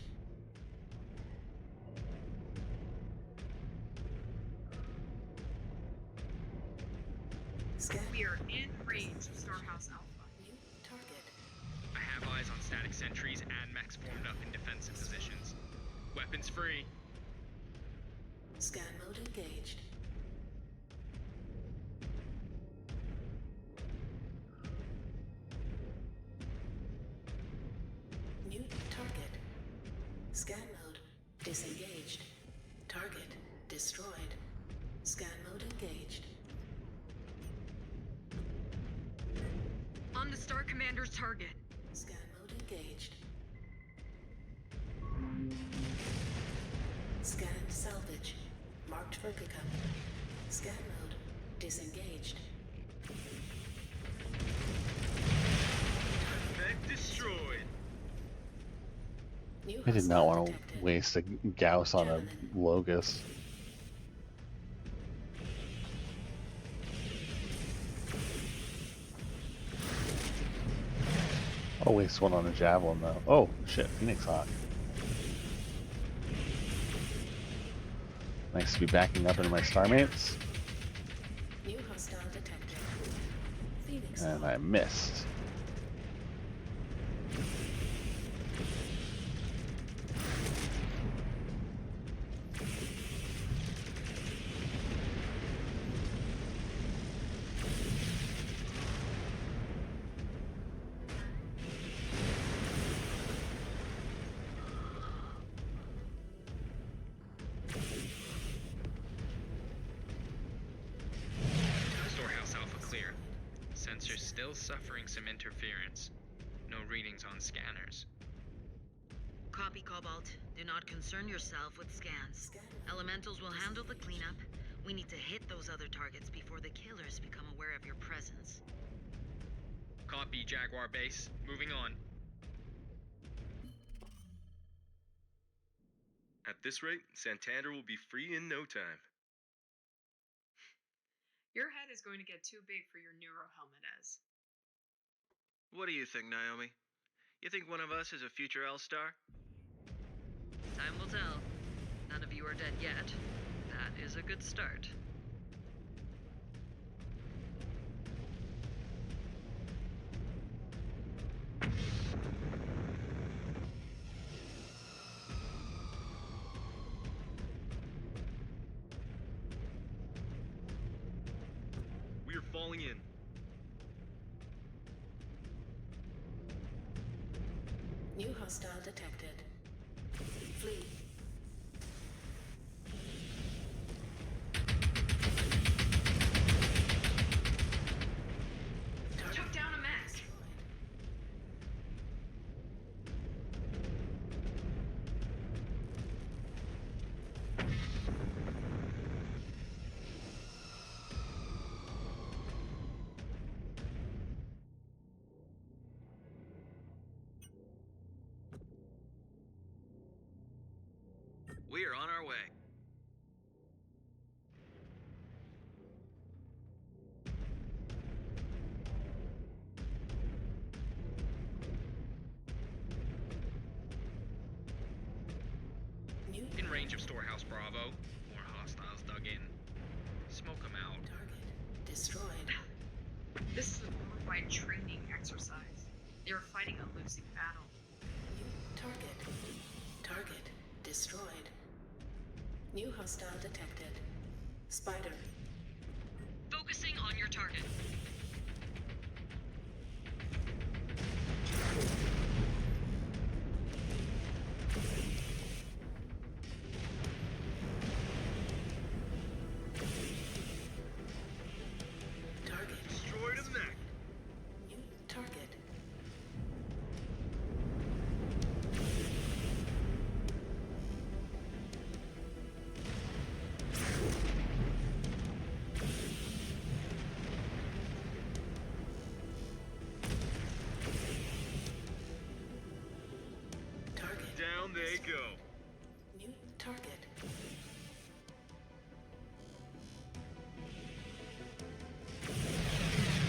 Scan. We are in range of Storehouse Alpha. New target. I have eyes on static sentries and mechs formed up in defensive positions. Weapons free. Scan mode engaged. New target. Scan mode disengaged. Target destroyed. Scan mode engaged. On the Star Commander's target. Scan mode engaged. Scan salvage. Marked for pickup. Scan mode disengaged. Mech destroyed. New I did not hostile want to detected. waste a Gauss on a Locust. I'll waste one on a Javelin though. Oh shit, Phoenix Hawk. Nice to be backing up into my Starmates. New hostile detected. Phoenix And Hawk. I missed. Storehouse Alpha clear. Sensors still suffering some interference. No readings on scanners. Copy, Cobalt. Do not concern yourself with scans. Scan. Elementals will handle the cleanup. We need to hit those other targets before the killers become aware of your presence. Copy, Jaguar Base. Moving on. At this rate, Santander will be free in no time. Your head is going to get too big for your neuro helmet, Ez. What do you think, Naomi? You think one of us is a future L-Star? Time will tell. None of you are dead yet. That is a good start. We are falling in. New hostile detected. Flee. Target Took down a mech. destroyed. We are on our way. New In range of Storehouse Bravo. More hostiles dug in. Smoke them out. target destroyed. This is a glorified training exercise. They are fighting a losing battle. New target. Target destroyed. New hostile detected. Spider. Focusing on your target. Target. Destroyed a mech. New target. Target. Down they go. New target.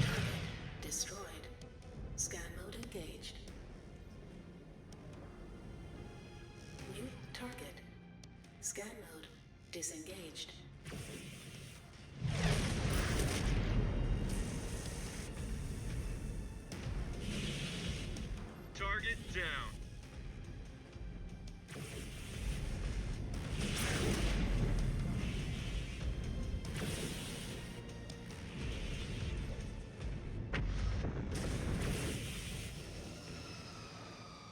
Target destroyed. Scan mode engaged. New target. Scan mode disengaged. Target down.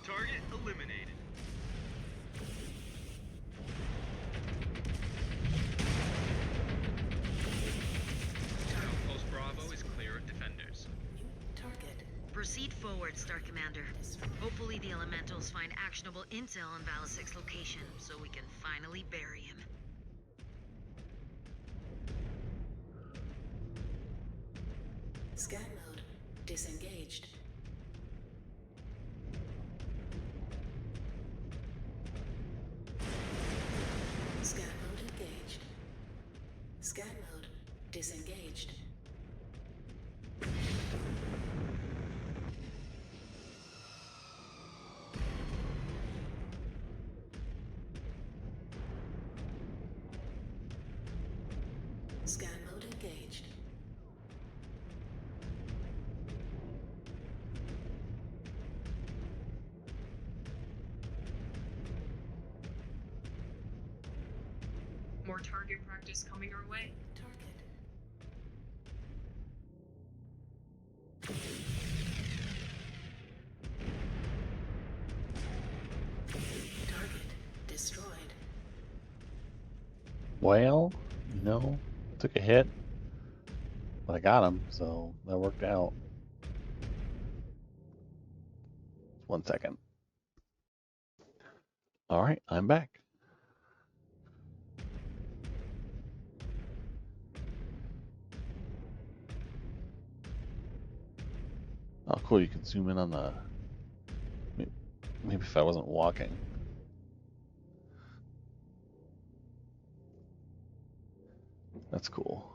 Target eliminated. Outpost Bravo is clear of defenders. New target. Proceed forward, Star Commander. Destroyed. Hopefully the Elementals find actionable intel on Valasic's location, so we can finally bury him. Scan mode disengaged. Scan mode engaged. Scan mode disengaged. Scan mode engaged. More target practice coming our way. Target. Target destroyed. Well, you know, took a hit, but I got him, so that worked out. 1 second. All right, I'm back. Oh, cool. You can zoom in on the. Maybe if I wasn't walking. That's cool.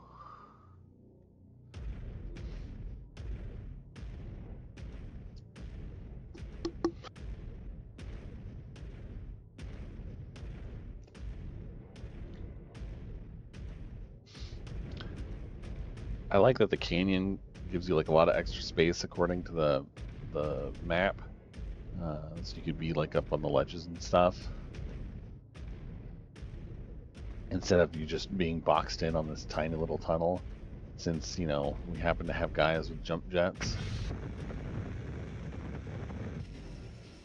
I like that the canyon gives you like a lot of extra space according to the map, so you could be like up on the ledges and stuff instead of you just being boxed in on this tiny little tunnel. Since you know we happen to have guys with jump jets.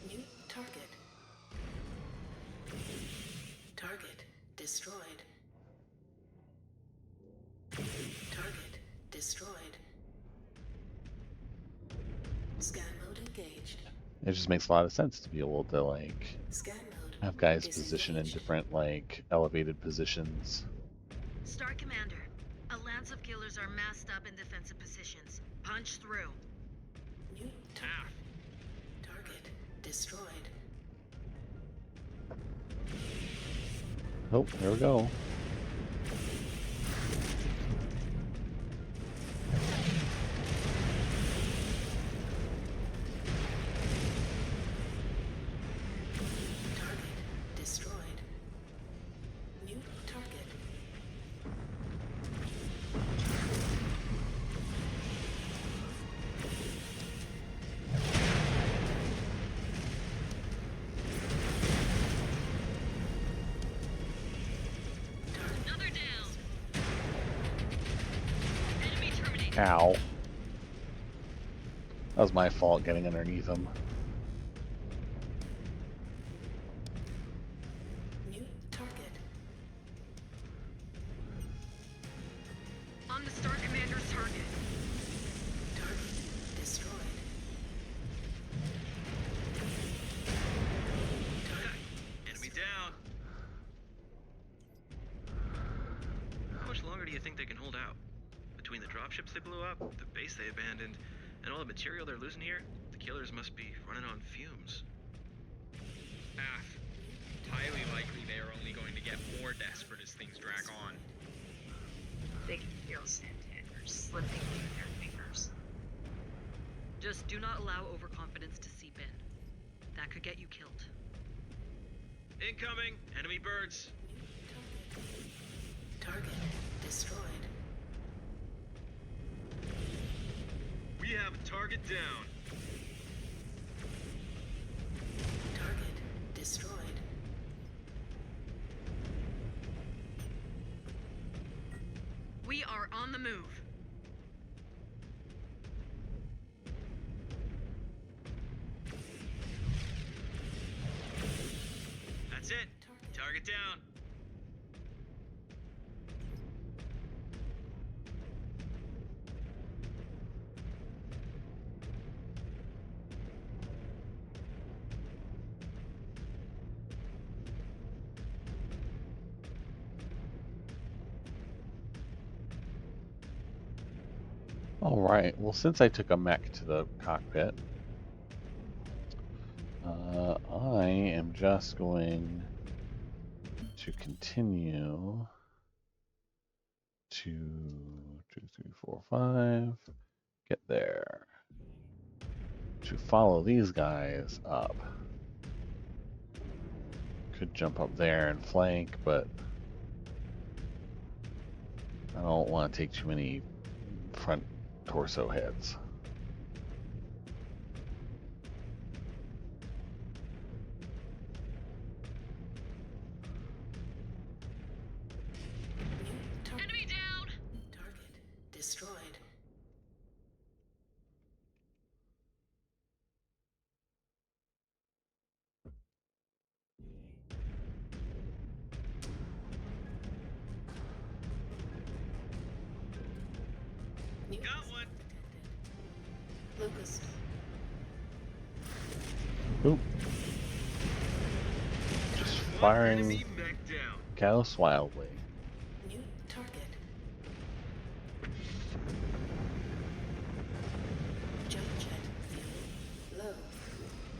New target. Target destroyed. Target destroyed. Scan mode engaged. It just makes a lot of sense to be able to like Scan mode have guys positioned in disengaged. different like elevated positions. Star Commander, a lance of killers are massed up in defensive positions. Punch through. New target. Target destroyed. Oh, there we go. Target destroyed. New target. Ow. That was my fault getting underneath him. New target. On the Star Commander's target. Target destroyed. Enemy down. How much longer do you think they can hold out? Between the dropships they blew up, the base they abandoned, and all the material they're losing here, the killers must be running on fumes. Half. Highly likely they are only going to get more desperate as things drag on. They can feel Santander slipping through their fingers. Just do not allow overconfidence to seep in. That could get you killed. Incoming! Enemy birds! Target destroyed. We have a target down. Target destroyed. We are on the move. That's it! Target down! Alright, well, since I took a mech to the cockpit, I am just going to continue to 2, 3, 4, 5, get there, to follow these guys up. Could jump up there and flank, but I don't want to take too many front torso hits. Enemy down! Target destroyed. New Got one! detected. Locust. Oop. Just firing Enemy mech down. Gauss wildly. New target. Jump jet fuel low.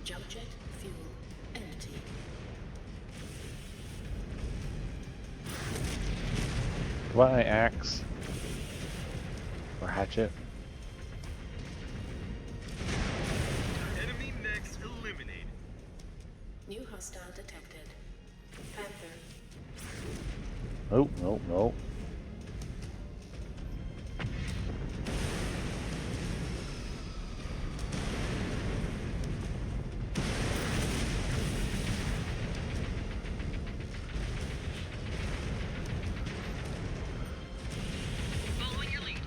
Jump jet fuel empty. Goodbye, axe. Or hatchet. Enemy mechs eliminated. New hostile detected. Panther. Oh, no, no. Following your lead.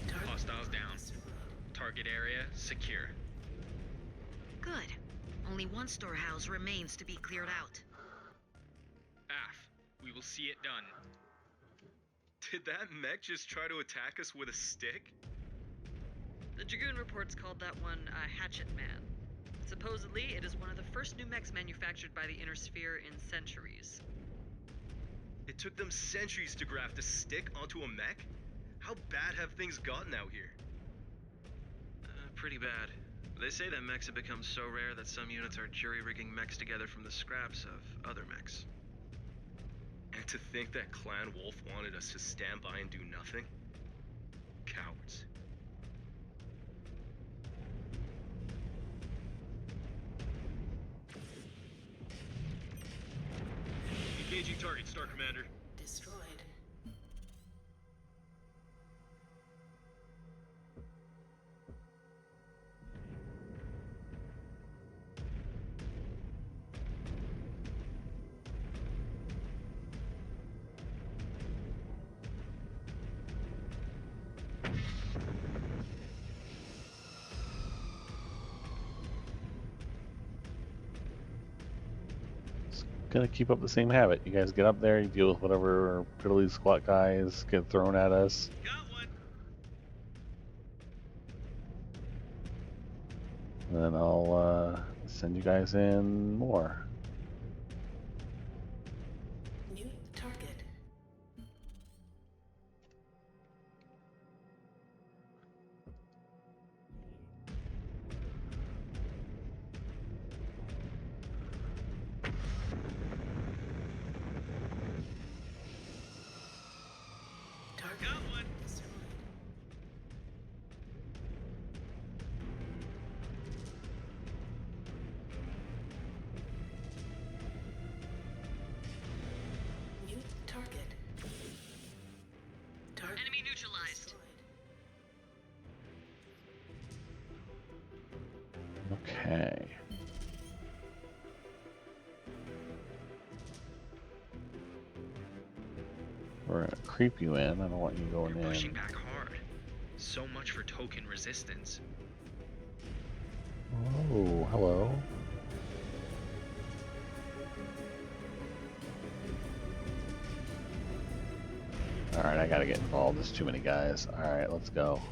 Target Hostiles down. destroyed. Target area secure. Good. Only one storehouse remains to be cleared out. AF, we will see it done. Did that mech just try to attack us with a stick? The Dragoon reports called that one a Hatchet Man. Supposedly, it is one of the first new mechs manufactured by the Inner Sphere in centuries. It took them centuries to graft a stick onto a mech? How bad have things gotten out here? Pretty bad. They say that mechs have become so rare that some units are jury-rigging mechs together from the scraps of other mechs. And to think that Clan Wolf wanted us to stand by and do nothing? Cowards. Engaging target, Star Commander. Destroyed. gonna keep up the same habit. You guys get up there, you deal with whatever piddly squat guys get thrown at us. Got one. And then I'll send you guys in more. New target. Target Got one. destroyed. New target. Target Enemy neutralized. destroyed. Okay. We're gonna creep you in. I don't want you going You're pushing in. back hard. So much for token resistance. Oh, hello. Alright, I gotta get involved. There's too many guys. Alright, let's go.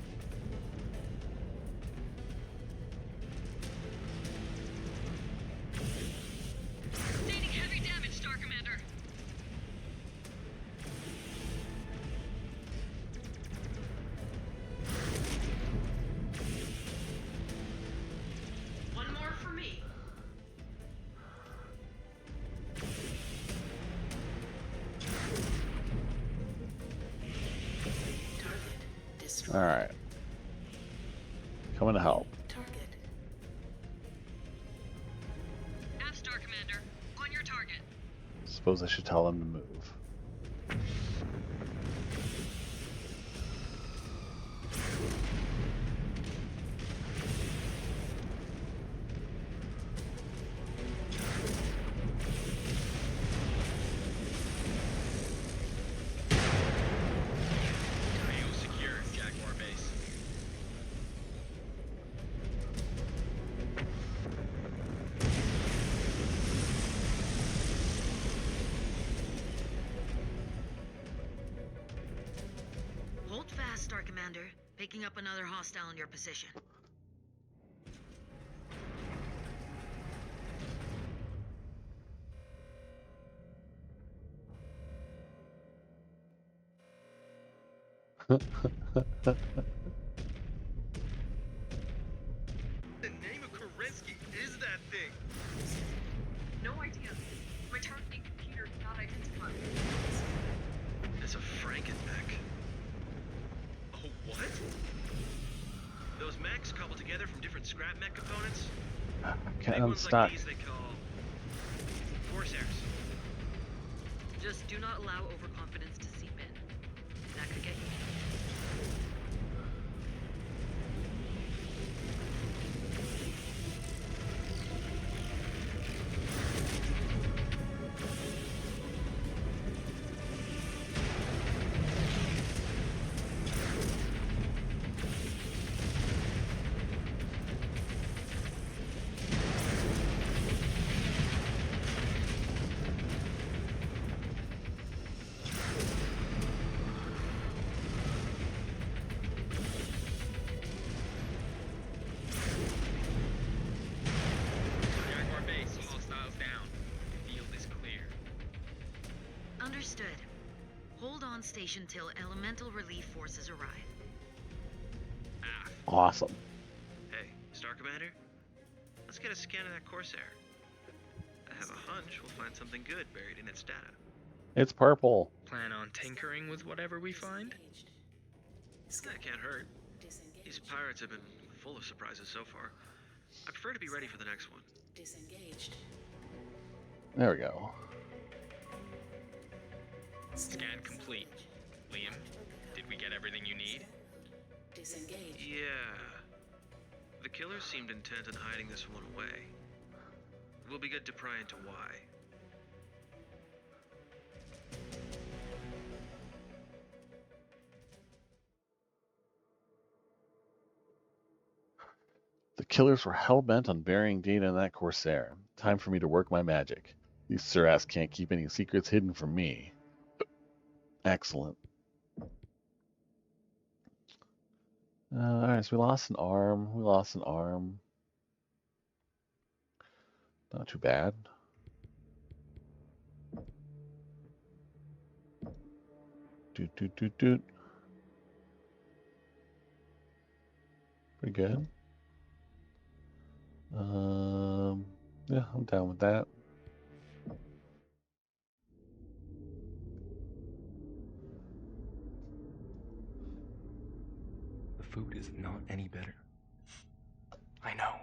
Sustaining heavy damage, Star Commander. One more for me. Target destroyed. Alright. Coming to help. Target. Half Star Commander, on your target. Suppose I should tell them to move. AO secure, Jaguar base. Hold fast, Star Commander. Picking up another hostile in your position. The name of Kerensky is that thing? No idea. My targeting computer did not identify. It's a Frankenmech. Oh, what? Those mechs cobbled together from different scrap mech components? Can't Big ones unstuck. like these they call Corsairs. Just do not allow overconfidence to seep in. That could get you. Jaguar base, hostiles down. Field is clear. Understood. Hold on station till elemental relief forces arrive. Aft. Awesome. Hey, Star Commander? Let's get a scan of that Corsair. I have a hunch we'll find something good buried in its data. It's purple. Plan on tinkering with whatever we find? Disengaged. That can't hurt. Disengaged. These pirates have been full of surprises so far. I prefer to be ready for the next one. Disengaged. There we go. Scan complete. Liam, did we get everything you need? Disengaged. Yeah. The killers seemed intent on hiding this one away. It will be good to pry into why. The killers were hell-bent on burying data in that Corsair. Time for me to work my magic. These Surass can't keep any secrets hidden from me. Excellent. Alright, so we lost an arm. Not too bad. Doot, doot, doot, doot. Pretty good. Yeah, I'm down with that. The food is not any better. I know.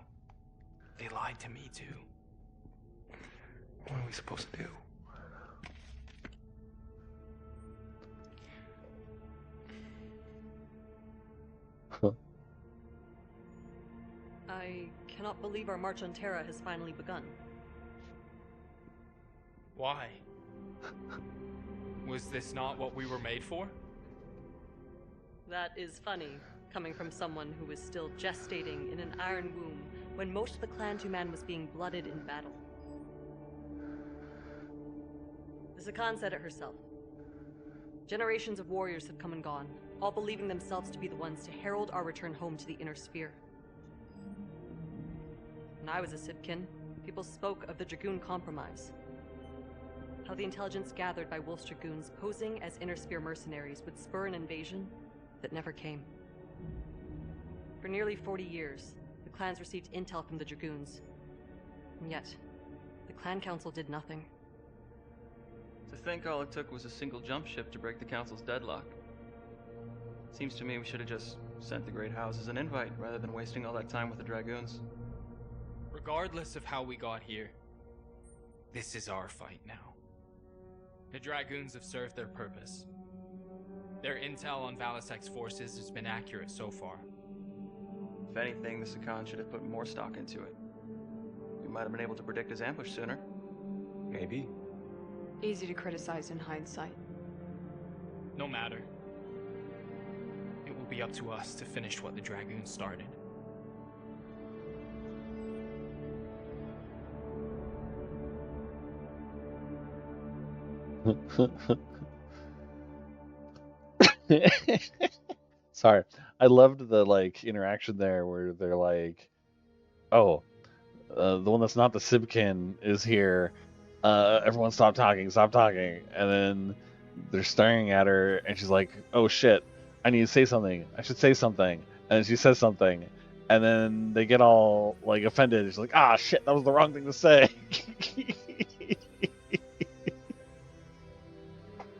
They lied to me too. What are we supposed to do? I cannot believe our march on Terra has finally begun. Why? Was this not what we were made for? That is funny, coming from someone who was still gestating in an iron womb when most of the Clan Tuman was being blooded in battle. The SaKhan said it herself. Generations of warriors have come and gone, all believing themselves to be the ones to herald our return home to the Inner Sphere. When I was a Sipkin, people spoke of the Dragoon Compromise. How the intelligence gathered by Wolf's Dragoons posing as Inner Sphere mercenaries would spur an invasion that never came. For nearly 40 years, the clans received intel from the Dragoons. And yet, the Clan Council did nothing. To think all it took was a single jump ship to break the Council's deadlock. Seems to me we should have just sent the Great Houses an invite rather than wasting all that time with the Dragoons. Regardless of how we got here, this is our fight now. The Dragoons have served their purpose. Their intel on Valisek's forces has been accurate so far. If anything, the SaKhan should have put more stock into it. We might have been able to predict his ambush sooner. Maybe. Easy to criticize in hindsight. No matter. It will be up to us to finish what the Dragoons started. Sorry. I loved the interaction there where they're like, oh, the one that's not the Sibkin is here. Everyone stop talking. And then they're staring at her and she's like, oh shit, I need to say something. I should say something. And she says something. And then they get all offended. She's like, ah shit, that was the wrong thing to say.